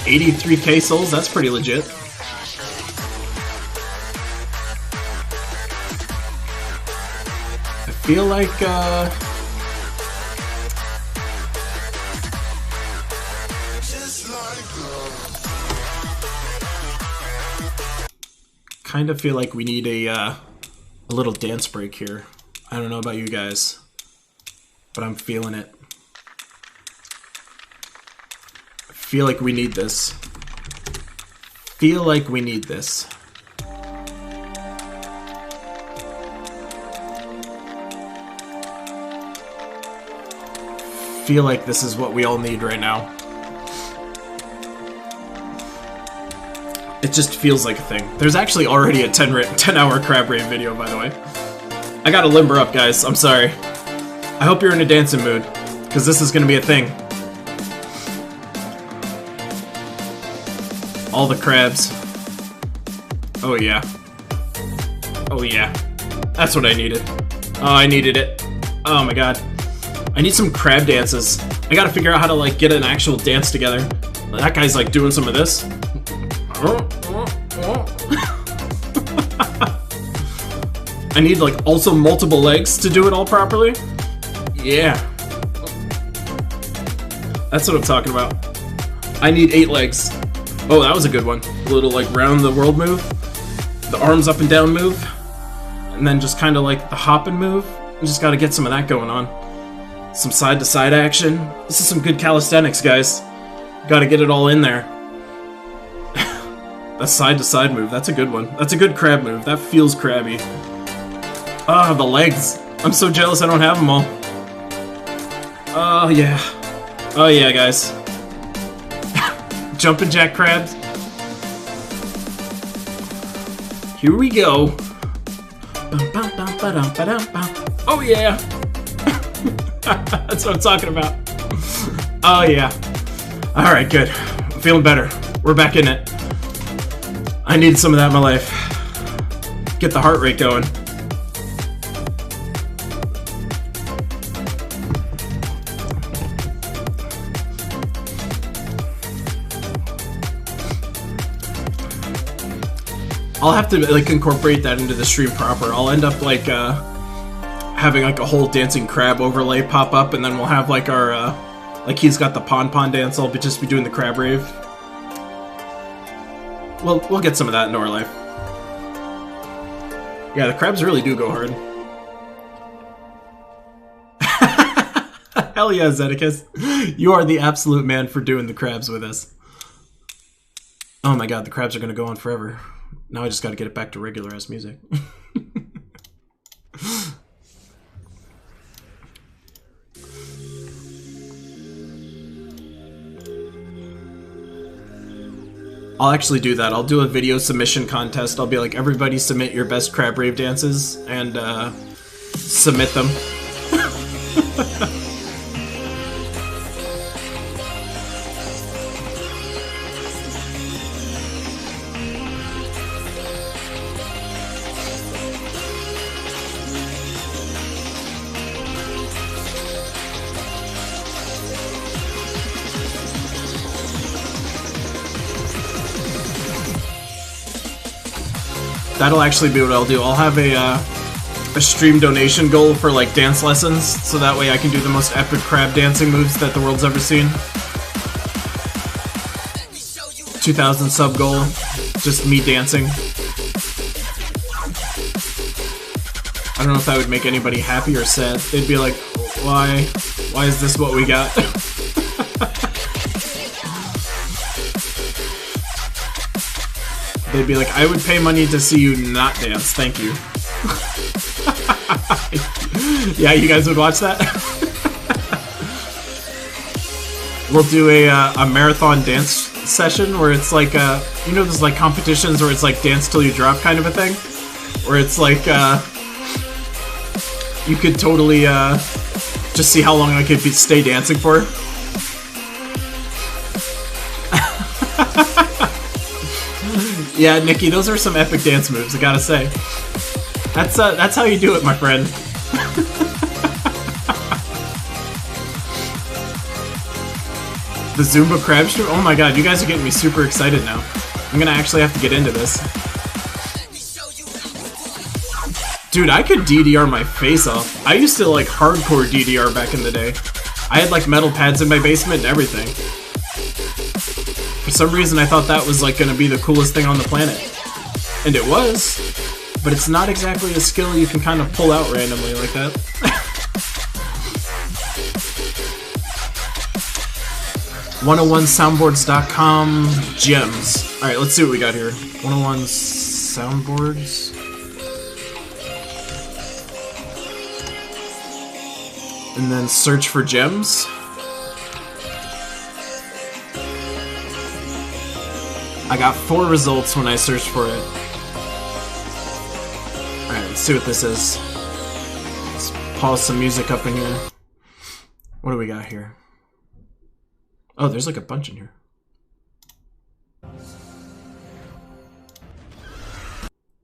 $83K souls, that's pretty legit. I feel like, kind of feel like we need a little dance break here. I don't know about you guys, but I'm feeling it. I feel like we need this. Feel like we need this. Feel like this is what we all need right now. It just feels like a thing. There's actually already a 10-hour crab rave video, by the way. I gotta limber up, guys. I'm sorry. I hope you're in a dancing mood, because this is gonna be a thing. All the crabs. Oh yeah. Oh yeah. That's what I needed. Oh, I needed it. Oh my god. I need some crab dances. I gotta figure out how to, like, get an actual dance together. That guy's, like, doing some of this. I need, like, also multiple legs to do it all properly. Yeah. That's what I'm talking about. I need 8 legs. Oh, that was a good one. A little, like, round the world move. The arms up and down move. And then just kind of, like, the hop and move. You just gotta get some of that going on. Some side-to-side action. This is some good calisthenics, guys. Gotta get it all in there. That side-to-side move, that's a good one. That's a good crab move. That feels crabby. Ah, the legs. I'm so jealous I don't have them all. Oh, yeah. Oh, yeah, guys. Jumpin' jack crabs. Here we go. Oh, yeah. That's what I'm talking about. Oh, yeah. Alright, good. I'm feeling better. We're back in it. I needed some of that in my life. Get the heart rate going. I'll have to, like, incorporate that into the stream proper. I'll end up, like, having, like, a whole dancing crab overlay pop up, and then we'll have, like, our, like, he's got the pon-pon dance, I'll just be doing the crab rave. We'll get some of that into our life. Yeah, the crabs really do go hard. Hell yeah, Zeticus. You are the absolute man for doing the crabs with us. Oh my god, the crabs are gonna go on forever. Now I just gotta get it back to regular-ass music. I'll actually do that. I'll do a video submission contest. I'll be like, everybody submit your best crab rave dances, and submit them. That'll actually be what I'll do. I'll have a stream donation goal for, like, dance lessons, so that way I can do the most epic crab dancing moves that the world's ever seen. 2,000 sub goal, just me dancing. I don't know if that would make anybody happy or sad. They'd be like, why is this what we got? They'd be like, I would pay money to see you not dance, thank you. Yeah, you guys would watch that? We'll do a marathon dance session where it's like, you know those, like, competitions where it's like dance till you drop kind of a thing? Where it's like, you could totally just see how long I could stay dancing for. Yeah, Nikki, those are some epic dance moves, I gotta say. That's how you do it, my friend. The Zumba crab stream? Oh my god, you guys are getting me super excited now. I'm gonna actually have to get into this. Dude, I could DDR my face off. I used to like hardcore DDR back in the day. I had like metal pads in my basement and everything. For some reason I thought that was like gonna be the coolest thing on the planet. And it was. But it's not exactly a skill you can kind of pull out randomly like that. 101soundboards.com gems. Alright, let's see what we got here. 101 soundboards. And then search for gems. I got 4 results when I searched for it. Alright, let's see what this is. Let's pause some music up in here. What do we got here? Oh, there's like a bunch in here.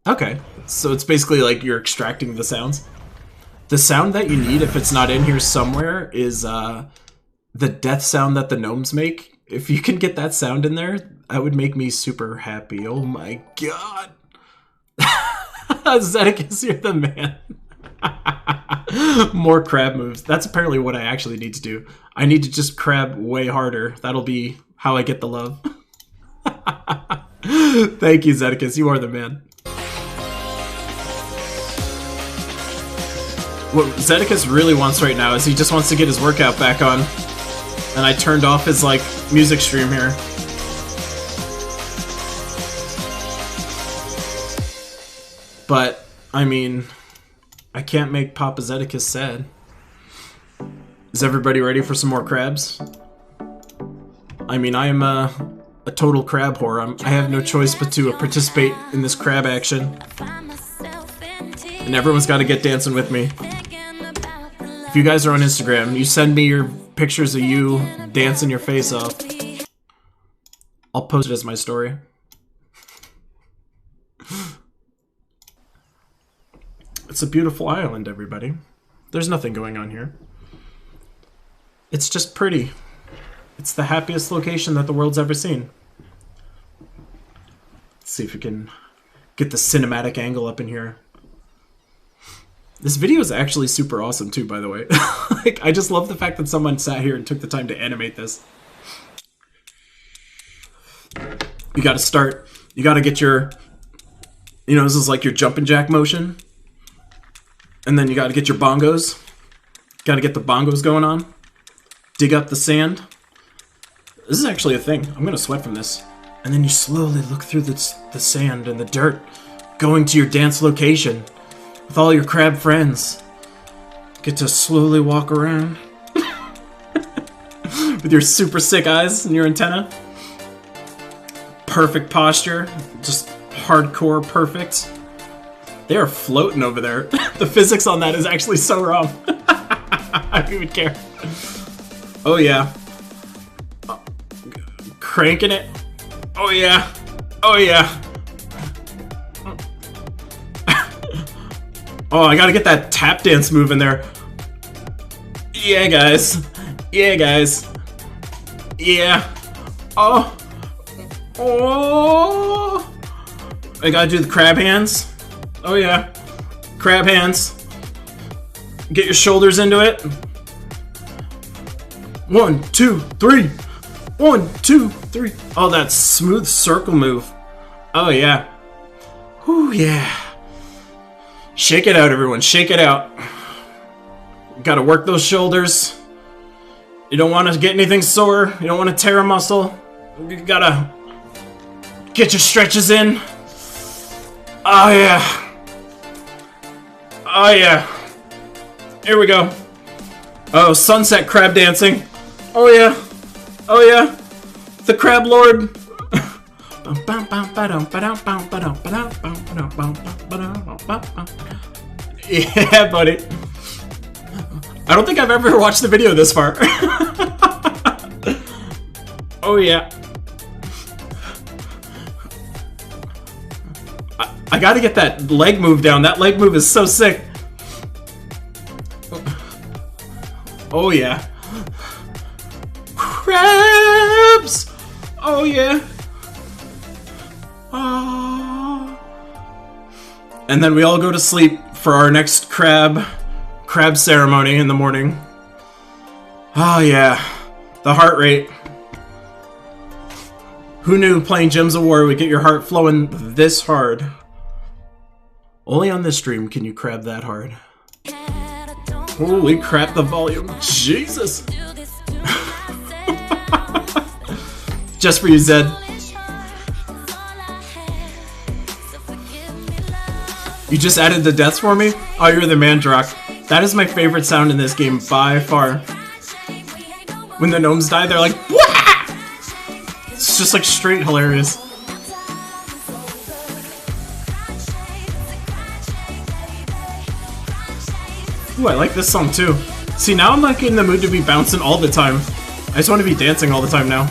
Okay, so it's basically like you're extracting the sounds. The sound that you need, if it's not in here somewhere, is the death sound that the gnomes make. If you can get that sound in there, that would make me super happy. Oh my god. Zeticus, you're the man. More crab moves. That's apparently what I actually need to do. I need to just crab way harder. That'll be how I get the love. Thank you, Zeticus. You are the man. What Zeticus really wants right now is he just wants to get his workout back on. And I turned off his, like, music stream here. But, I mean, I can't make Papa Zeticus sad. Is everybody ready for some more crabs? I mean, I am a total crab whore. I have no choice but to participate in this crab action. And everyone's got to get dancing with me. If you guys are on Instagram, you send me your pictures of you dancing your face off. I'll post it as my story. It's a beautiful island, everybody. There's nothing going on here. It's just pretty. It's the happiest location that the world's ever seen. Let's see if we can get the cinematic angle up in here. This video is actually super awesome too, by the way. Like, I just love the fact that someone sat here and took the time to animate this. You gotta start, you gotta get your, you know, this is like your jumping jack motion. And then you gotta get your bongos. Gotta get the bongos going on. Dig up the sand. This is actually a thing. I'm gonna sweat from this. And then you slowly look through the sand and the dirt, going to your dance location. With all your crab friends. Get to slowly walk around. With your super sick eyes and your antenna. Perfect posture. Just hardcore perfect. They are floating over there. The physics on that is actually so wrong. I don't even care. Oh yeah. Cranking it. Oh yeah. Oh yeah. Oh, I gotta get that tap dance move in there. Yeah, guys. Yeah, guys. Yeah. Oh. Oh. I gotta do the crab hands. Oh, yeah. Crab hands. Get your shoulders into it. 1, 2, 3. 1, 2, 3. Oh, that smooth circle move. Oh, yeah. Whew, yeah. Shake it out, everyone. Shake it out. Gotta work those shoulders. You don't want to get anything sore. You don't want to tear a muscle. You gotta get your stretches in. Oh, yeah. Oh, yeah. Here we go. Oh, sunset crab dancing. Oh, yeah. Oh, yeah. The crab lord. Yeah, buddy. I don't think I've ever watched the video this far. Oh, yeah. I gotta get that leg move down. That leg move is so sick. Oh yeah. Crabs! Oh yeah. Oh. And then we all go to sleep for our next crab ceremony in the morning. Oh yeah. The heart rate. Who knew playing Gems of War would get your heart flowing this hard? Only on this stream can you crab that hard. Holy crap, the volume. Jesus. Just for you, Zed. You just added the deaths for me? Oh, you're the man, Drock. That is my favorite sound in this game by far. When the gnomes die, they're like, Wah! It's just like straight hilarious. Ooh, I like this song too. See, now I'm like in the mood to be bouncing all the time. I just want to be dancing all the time now.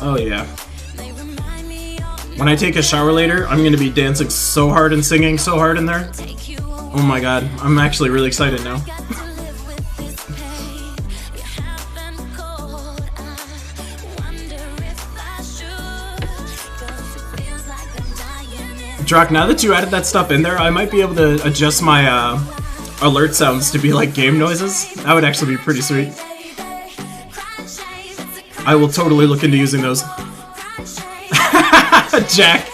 Oh yeah. When I take a shower later, I'm gonna be dancing so hard and singing so hard in there. Oh my god, I'm actually really excited now. Drock, now that you added that stuff in there, I might be able to adjust my alert sounds to be like game noises. That would actually be pretty sweet. I will totally look into using those. Jack.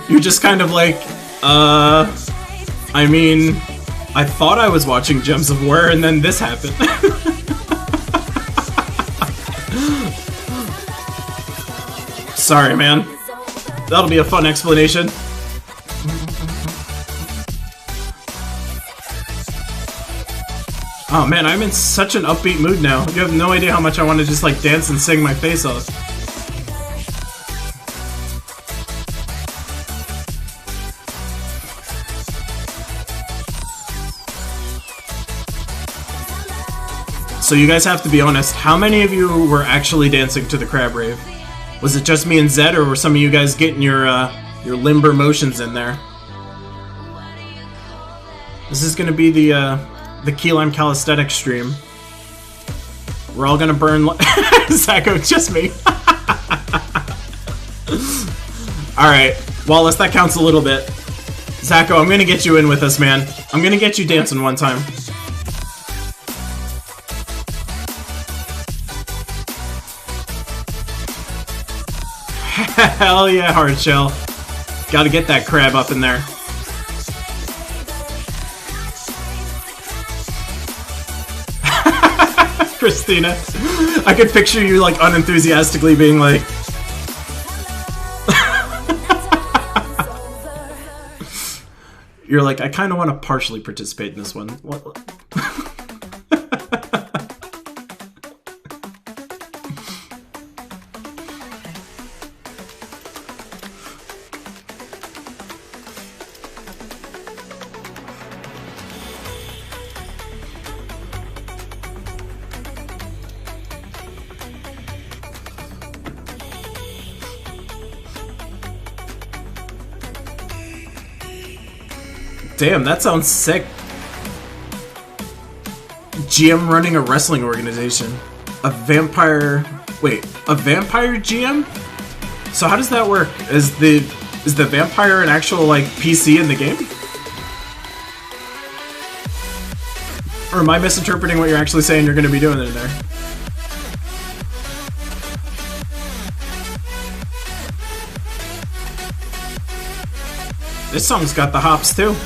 You're just kind of like, I mean, I thought I was watching Gems of War and then this happened. Sorry, man. That'll be a fun explanation. Oh man, I'm in such an upbeat mood now. You have no idea how much I want to just like dance and sing my face off. So you guys have to be honest, how many of you were actually dancing to the crab rave? Was it just me and Zed, or were some of you guys getting your limber motions in there? This is gonna be the Key Lime Calisthenics stream. We're all gonna burn Zacho, just me. Alright, Wallace, that counts a little bit. Zacho, I'm gonna get you in with us, man. I'm gonna get you dancing one time. Hell yeah, hard shell. Gotta get that crab up in there. Christina, I could picture you like unenthusiastically being like you're like, I kind of want to partially participate in this one. What? Damn, that sounds sick. GM running a wrestling organization. A vampire... Wait, a vampire GM? So how does that work? Is the vampire an actual, like, PC in the game? Or am I misinterpreting what you're actually saying you're going to be doing in there? This song's got the hops, too.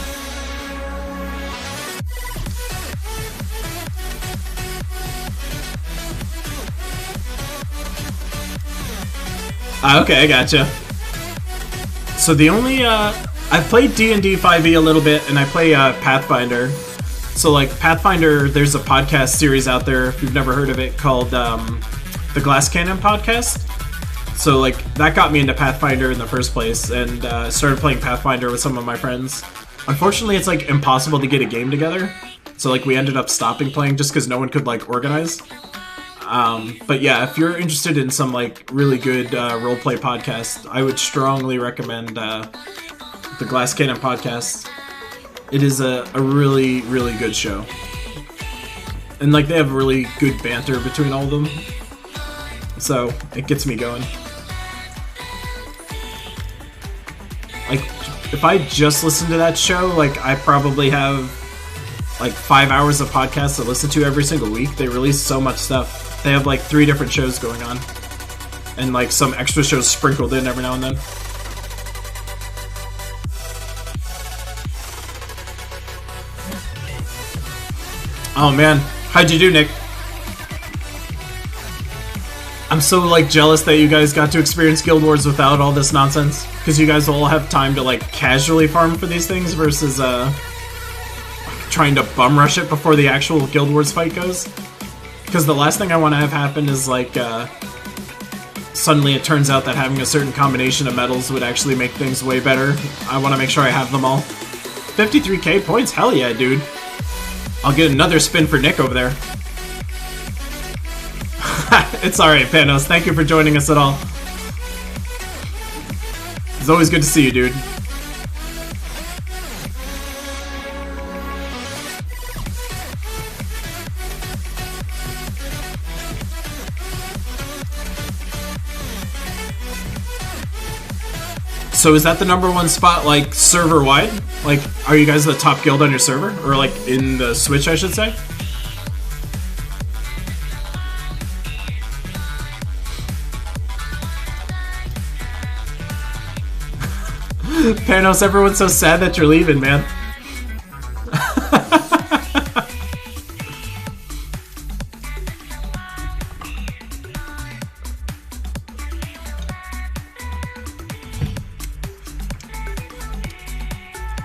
Okay, I gotcha. So the only, I've played D&D 5e a little bit, and I play Pathfinder. So, like, Pathfinder, there's a podcast series out there, if you've never heard of it, called the Glass Cannon Podcast. So like that got me into Pathfinder in the first place, and started playing Pathfinder with some of my friends. Unfortunately, it's like impossible to get a game together, so like we ended up stopping playing just because no one could like organize. But yeah, if you're interested in some like really good roleplay podcast, I would strongly recommend the Glass Cannon podcast. It is a really, really good show. And like they have really good banter between all of them. So it gets me going. Like if I just listen to that show, like I probably have like 5 hours of podcasts to listen to every single week. They release so much stuff. They have like 3 different shows going on. And like some extra shows sprinkled in every now and then. Oh man, how'd you do, Nick? I'm so like jealous that you guys got to experience Guild Wars without all this nonsense, because you guys will have time to like casually farm for these things versus trying to bum rush it before the actual Guild Wars fight goes. Because the last thing I want to have happen is like suddenly it turns out that having a certain combination of metals would actually make things way better. I want to make sure I have them all. 53k points? Hell yeah, dude. I'll get another spin for Nick over there. It's alright, Panos. Thank you for joining us at all. It's always good to see you, dude. So is that the #1 spot, like, server-wide? Like, are you guys the top guild on your server? Or, like, in the Switch, I should say? Panos, everyone's so sad that you're leaving, man.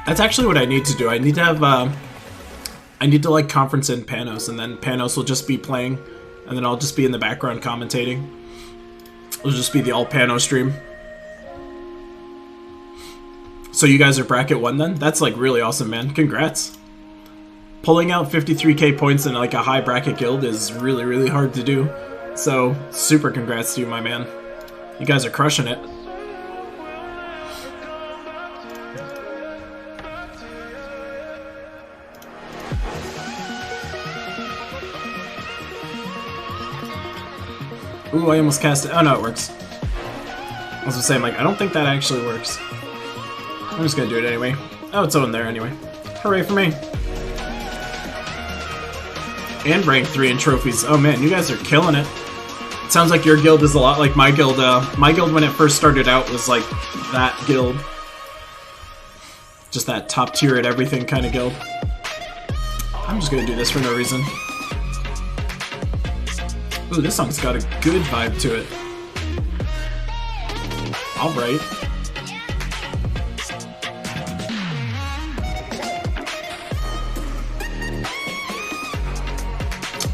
That's actually what I need to do. I need to have, I need to, like, conference in Panos, and then Panos will just be playing, and then I'll just be in the background commentating. It'll just be the all Panos stream. So you guys are bracket 1 then? That's, like, really awesome, man. Congrats. Pulling out 53k points in, like, a high bracket guild is really, really hard to do. So, super congrats to you, my man. You guys are crushing it. Ooh, I almost cast it. Oh, no, it works. I was gonna say, I'm like, I don't think that actually works. I'm just gonna do it anyway. Oh, it's on there anyway. Hooray for me. And rank 3 in trophies. Oh man, you guys are killing it. It sounds like your guild is a lot like my guild. My guild when it first started out was like that guild. Just that top tier at everything kind of guild. I'm just gonna do this for no reason. Ooh, this song's got a good vibe to it. Alright.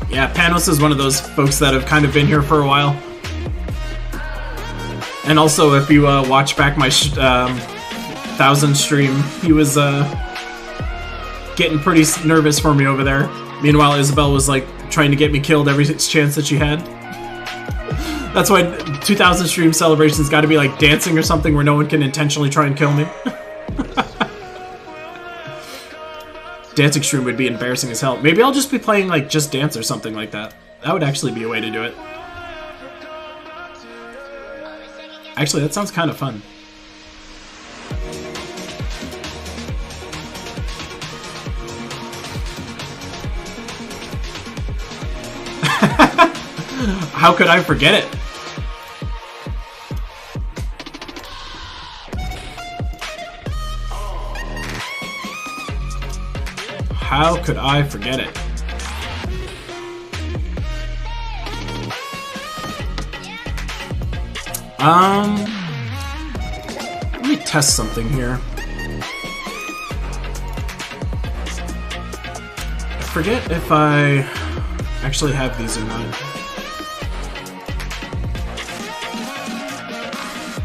Yeah, Panos is one of those folks that have kind of been here for a while. And also, if you watch back my 1000 stream, he was getting pretty nervous for me over there. Meanwhile, Isabel was like trying to get me killed every chance that she had. That's why 2000 stream celebrations got to be like dancing or something where no one can intentionally try and kill me. Dancing stream would be embarrassing as hell. Maybe I'll just be playing like Just Dance or something like that. That would actually be a way to do it. Actually, that sounds kind of fun. How could I forget it? How could I forget it? Let me test something here. I forget if I actually have these or not.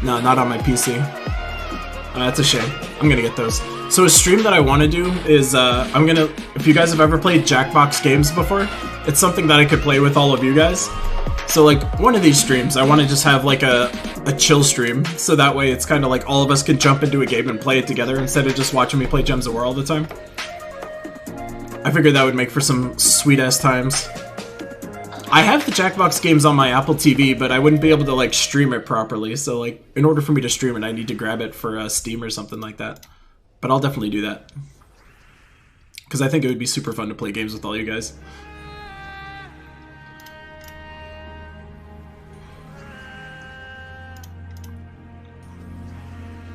No, not on my PC. That's a shame. I'm gonna get those. So a stream that I want to do is, if you guys have ever played Jackbox games before, it's something that I could play with all of you guys. So like, one of these streams, I want to just have like a chill stream, so that way it's kind of like all of us can jump into a game and play it together instead of just watching me play Gems of War all the time. I figured that would make for some sweet-ass times. I have the Jackbox games on my Apple TV, but I wouldn't be able to like stream it properly, so like, in order for me to stream it, I need to grab it for Steam or something like that. But I'll definitely do that. Because I think it would be super fun to play games with all you guys.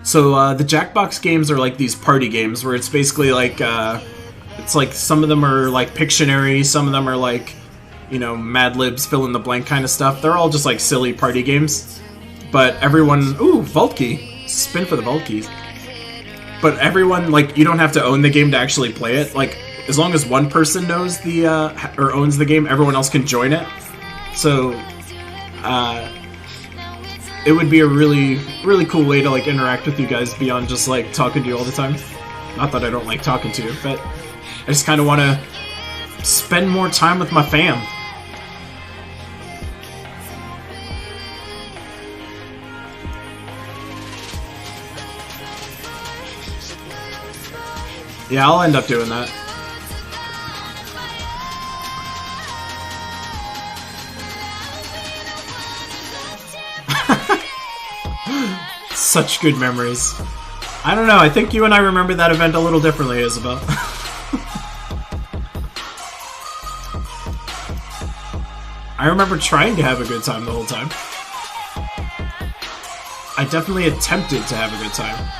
So, the Jackbox games are like these party games where it's basically like, it's like some of them are like Pictionary, some of them are like, you know, Mad Libs, fill in the blank kind of stuff. They're all just like silly party games. But everyone, ooh, Vault Key. Spin for the Vault Keys. But everyone, like, you don't have to own the game to actually play it. Like, as long as one person knows the, or owns the game, everyone else can join it. So, it would be a really, really cool way to, like, interact with you guys beyond just, like, talking to you all the time. Not that I don't like talking to you, but I just kind of want to spend more time with my fam. Yeah, I'll end up doing that. Such good memories. I don't know, I think you and I remember that event a little differently, Isabel. I remember trying to have a good time the whole time. I definitely attempted to have a good time.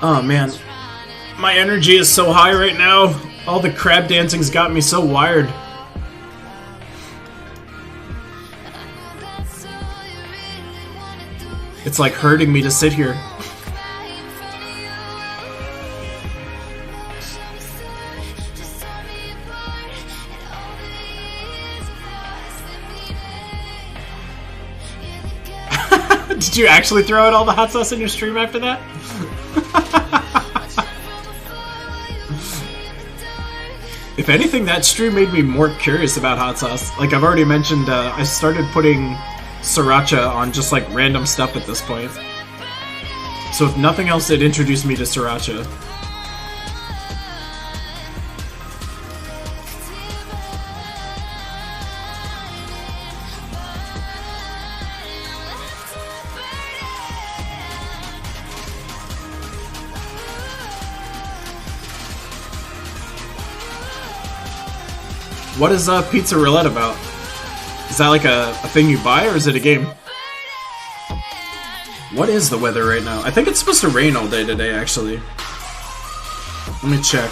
Oh man, my energy is so high right now. All the crab dancing's got me so wired. It's like hurting me to sit here. Did you actually throw out all the hot sauce in your stream after that? If anything, that stream made me more curious about hot sauce. Like I've already mentioned, I started putting sriracha on just like random stuff at this point. So if nothing else, it introduced me to sriracha. What is Pizza Roulette about? Is that like a thing you buy, or is it a game? What is the weather right now? I think it's supposed to rain all day today, actually. Let me check.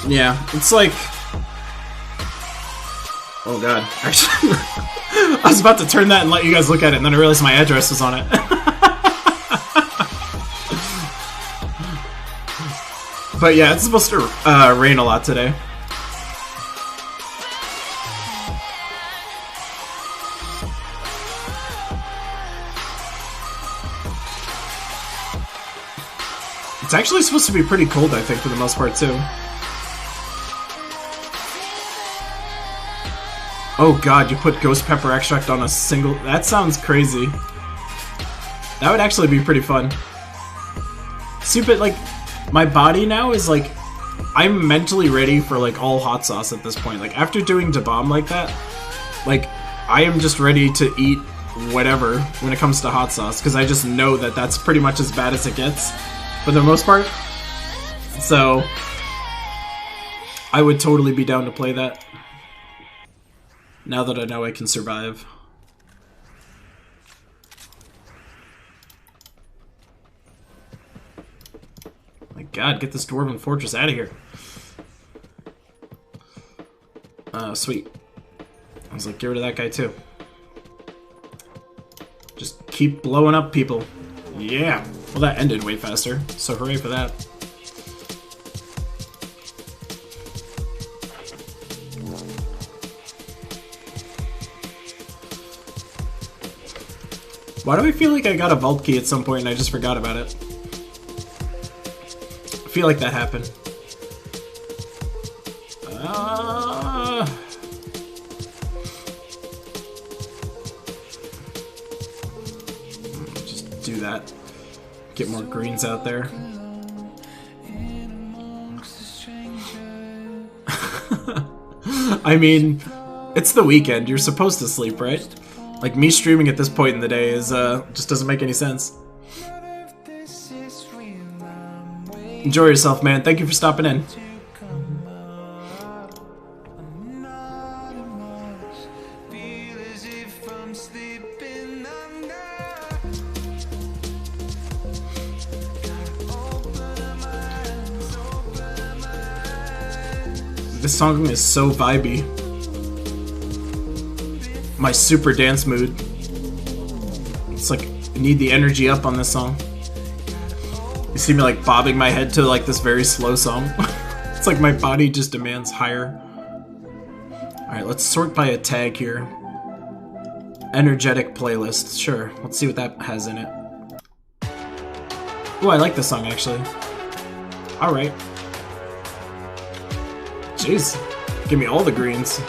Yeah, it's like... Oh god, actually... I was about to turn that and let you guys look at it, and then I realized my address was on it. But yeah, it's supposed to rain a lot today. It's actually supposed to be pretty cold, I think, for the most part, too. Oh god, you put ghost pepper extract on a single... That sounds crazy. That would actually be pretty fun. Stupid, like... My body now is like, I'm mentally ready for like all hot sauce at this point. Like after doing Da Bomb like that, like I am just ready to eat whatever when it comes to hot sauce, because I just know that that's pretty much as bad as it gets for the most part. So I would totally be down to play that now that I know I can survive. God, get this dwarven fortress out of here. Sweet. I was like, get rid of that guy too. Just keep blowing up people. Yeah. Well, that ended way faster, so hooray for that. Why do I feel like I got a vault key at some point and I just forgot about it? I feel like that happened. Just do that. Get more greens out there. I mean, it's the weekend. You're supposed to sleep, right? Like, me streaming at this point in the day is, just doesn't make any sense. Enjoy yourself, man. Thank you for stopping in. This song is so vibey. My super dance mood. It's like, I need the energy up on this song. You see me like bobbing my head to like this very slow song. It's like my body just demands higher. Alright, let's sort by a tag here. Energetic playlist. Sure, let's see what that has in it. Oh, I like this song actually. Alright. Jeez. Give me all the greens.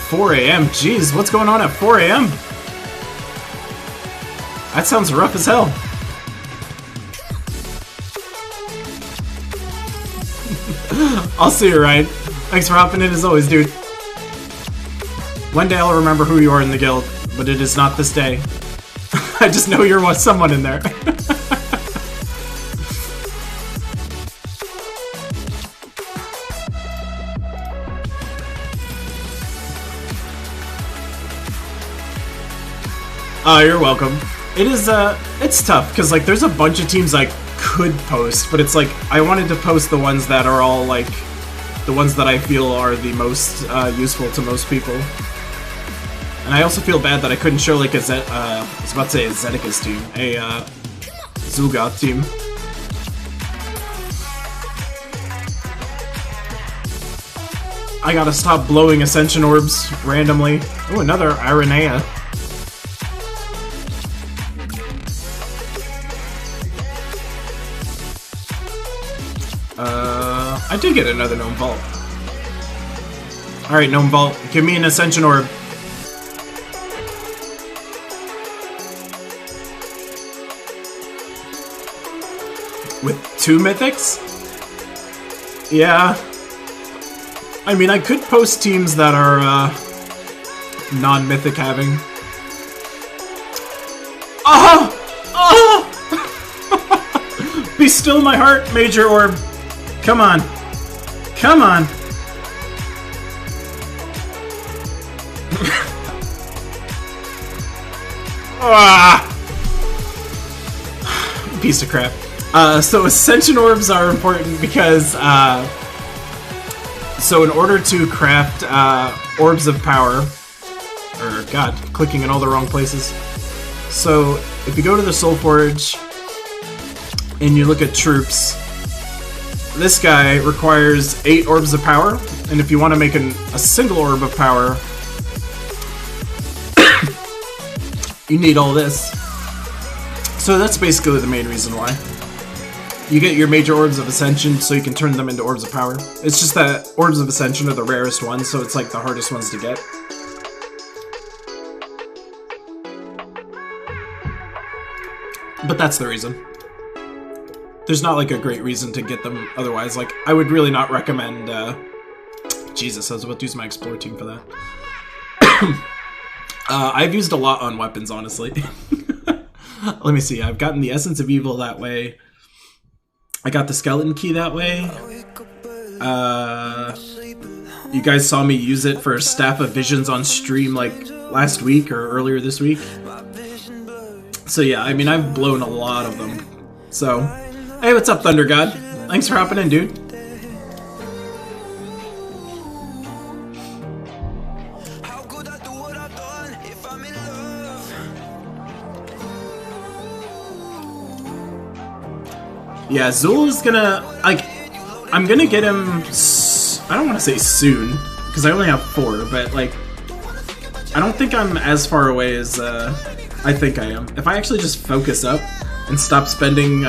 4 a.m. Jeez, what's going on at 4 a.m.? That sounds rough as hell. I'll see you, Ryan. Thanks for hopping in as always, dude. One day I'll remember who you are in the guild, but it is not this day. I just know you're someone in there. Oh, you're welcome. It is, it's tough, because, like, there's a bunch of teams I could post, but it's like, I wanted to post the ones that are all, like, the ones that I feel are the most, useful to most people. And I also feel bad that I couldn't show, like, I was about to say a Zedeka's team, a, Zul'Goth team. I gotta stop blowing Ascension Orbs randomly. Oh, another Ironea. I did get another Gnome Vault. Alright, Gnome Vault, give me an Ascension Orb. With 2 Mythics? Yeah. I mean, I could post teams that are, non-Mythic having. Oh! Oh! Be still my heart, Major Orb. Come on. Come on. Ah! Piece of crap. So Ascension Orbs are important because, so in order to craft, Orbs of Power, or god, clicking in all the wrong places. So, if you go to the Soul Forge, and you look at troops, this guy requires 8 Orbs of Power, and if you want to make a single Orb of Power, you need all this. So that's basically the main reason why. You get your major Orbs of Ascension so you can turn them into Orbs of Power. It's just that Orbs of Ascension are the rarest ones, so it's like the hardest ones to get. But that's the reason. There's not like a great reason to get them otherwise. Like, I would really not recommend, Jesus, I was about to use my Explore team for that. I've used a lot on weapons, honestly. Let me see, I've gotten the Essence of Evil that way. I got the skeleton key that way. You guys saw me use it for Staff of Visions on stream like last week or earlier this week. So yeah, I mean, I've blown a lot of them. So, hey, what's up, Thunder God? Thanks for hopping in, dude. Yeah, Zul is gonna, like, I'm gonna get him, I don't want to say soon, because I only have 4, but, like, I don't think I'm as far away as I think I am. If I actually just focus up and stop spending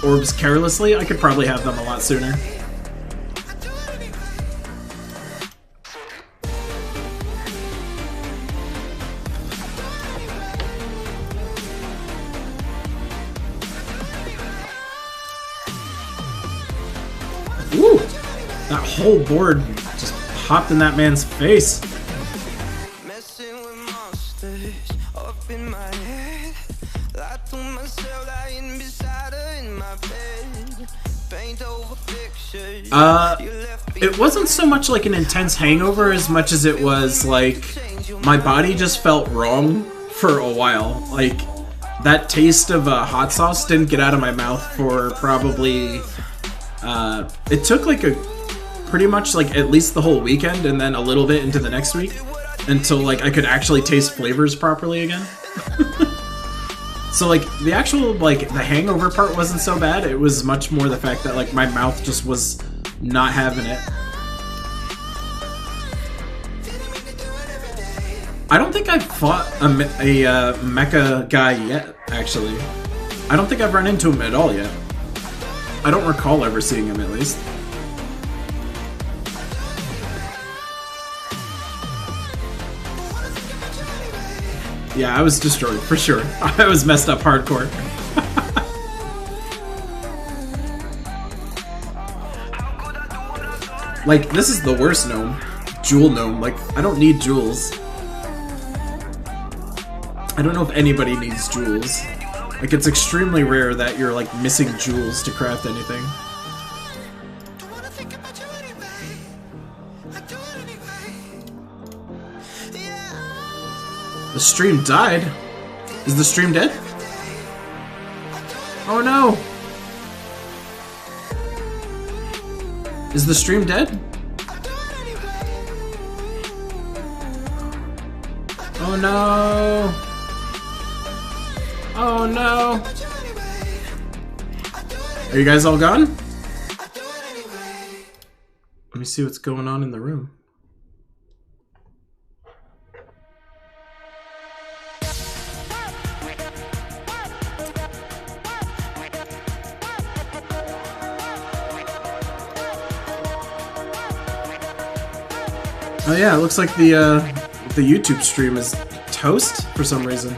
orbs carelessly, I could probably have them a lot sooner. Woo! That whole board just popped in that man's face.
Messing with monsters up in my head. Lie to myself, lying beside her in my bed. Paint over pictures.
It wasn't so much like an intense hangover as much as it was like my body just felt wrong for a while. Like that taste of hot sauce didn't get out of my mouth for probably it took like a pretty much like at least the whole weekend and then a little bit into the next week until like I could actually taste flavors properly again. So like the actual like the hangover part wasn't so bad. It was much more the fact that like my mouth just was not having it. I don't think I've fought a mecha guy yet, actually. I don't think I've run into him at all yet. I don't recall ever seeing him, at least. Yeah, I was destroyed, for sure. I was messed up hardcore. Like, this is the worst gnome. Jewel gnome. Like, I don't need jewels. I don't know if anybody needs jewels. Like, it's extremely rare that you're, like, missing jewels to craft anything. The stream died? Is the stream dead? Oh no! Is the stream dead? Oh no! Oh no! Are you guys all gone? Let me see what's going on in the room. Oh yeah, it looks like the YouTube stream is toast for some reason.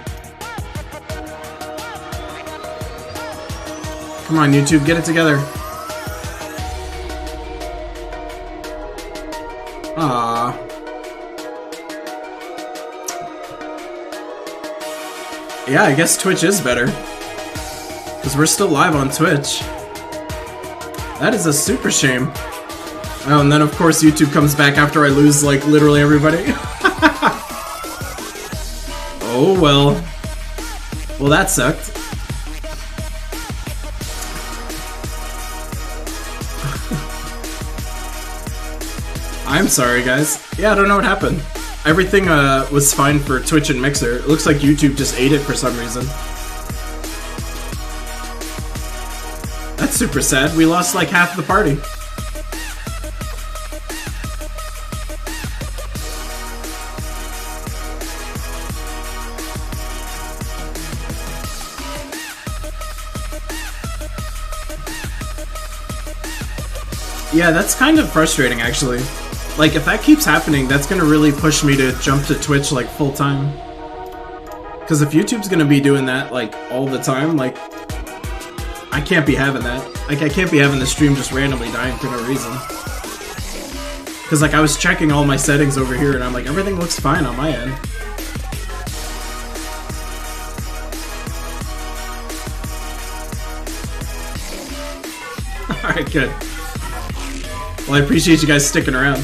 Come on, YouTube, get it together. Ah. Yeah, I guess Twitch is better. Because we're still live on Twitch. That is a super shame. Oh, and then of course YouTube comes back after I lose, like, literally everybody. Oh, well. Well, that sucked. I'm sorry, guys. Yeah, I don't know what happened. Everything was fine for Twitch and Mixer. It looks like YouTube just ate it for some reason. That's super sad. We lost like half the party. Yeah, that's kind of frustrating, actually. Like, if that keeps happening, that's gonna really push me to jump to Twitch, like, full-time. Because if YouTube's gonna be doing that, like, all the time, like, I can't be having that. Like, I can't be having the stream just randomly dying for no reason. Because, like, I was checking all my settings over here, and I'm like, everything looks fine on my end. Good. Well, I appreciate you guys sticking around.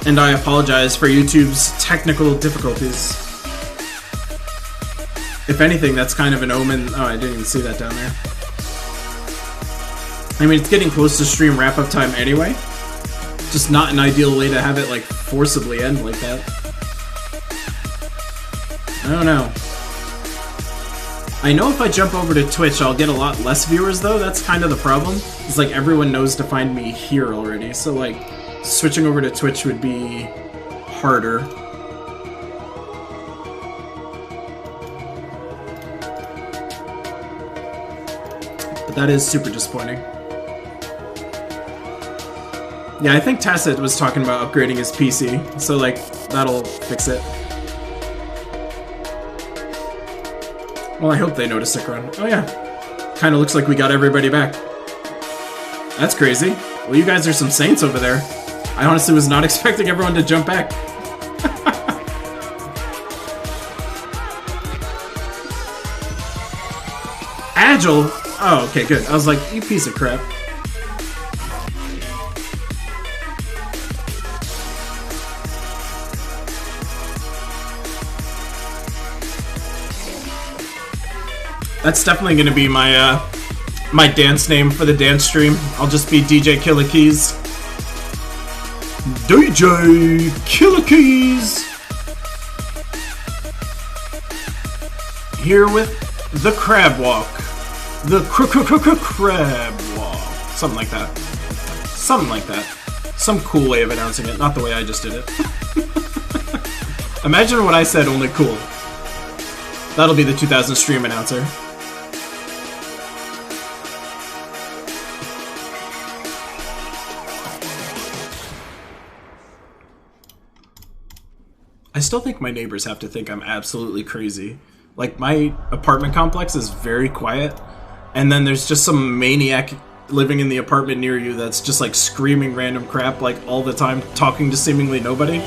And I apologize for YouTube's technical difficulties. If anything, that's kind of an omen. Oh, I didn't even see that down there. I mean, it's getting close to stream wrap-up time anyway. Just not an ideal way to have it, like, forcibly end like that. I don't know. I know if I jump over to Twitch, I'll get a lot less viewers, though. That's kind of the problem. It's like everyone knows to find me here already, so, like, switching over to Twitch would be harder. But that is super disappointing. Yeah, I think Tacit was talking about upgrading his PC, so, like, that'll fix it. Well, I hope they notice sick run. Oh yeah. Kinda looks like we got everybody back. That's crazy. Well, you guys are some saints over there. I honestly was not expecting everyone to jump back. Agile? Oh, okay, good. I was like, you piece of crap. That's definitely going to be my my dance name for the dance stream. I'll just be DJ Killer Keys. DJ Killer Keys! Here with the crab walk. The crab walk. Something like that. Something like that. Some cool way of announcing it, not the way I just did it. Imagine what I said, only cool. That'll be the 2000 stream announcer. I still think my neighbors have to think I'm absolutely crazy. Like, my apartment complex is very quiet, and then there's just some maniac living in the apartment near you that's just, like, screaming random crap, like, all the time, talking to seemingly nobody.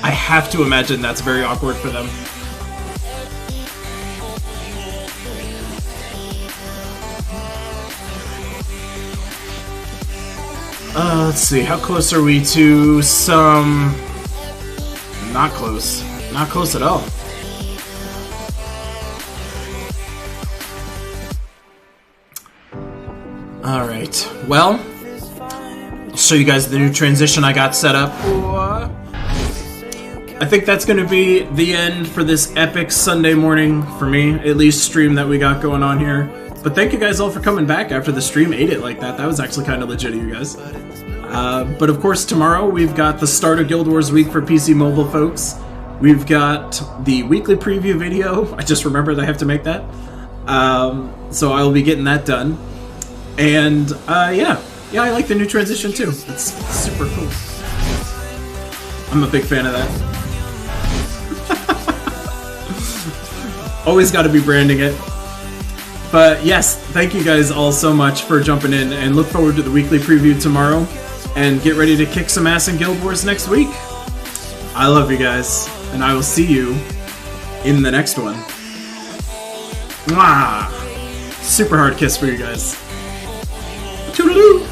I have to imagine that's very awkward for them. Let's see, how close are we to some... Not close. Not close at all. Alright, well, I'll show you guys the new transition I got set up. I think that's going to be the end for this epic Sunday morning, for me, at least stream that we got going on here. But thank you guys all for coming back after the stream ate it like that. That was actually kind of legit of you guys. But of course, tomorrow we've got the start of Guild Wars week for PC Mobile folks. We've got the weekly preview video. I just remembered I have to make that. So I will be getting that done. And yeah, I like the new transition too. It's super cool. I'm a big fan of that. Always got to be branding it. But yes, thank you guys all so much for jumping in, and look forward to the weekly preview tomorrow. And get ready to kick some ass in Guild Wars next week. I love you guys, and I will see you in the next one. Mwah! Super hard kiss for you guys. Toodaloo!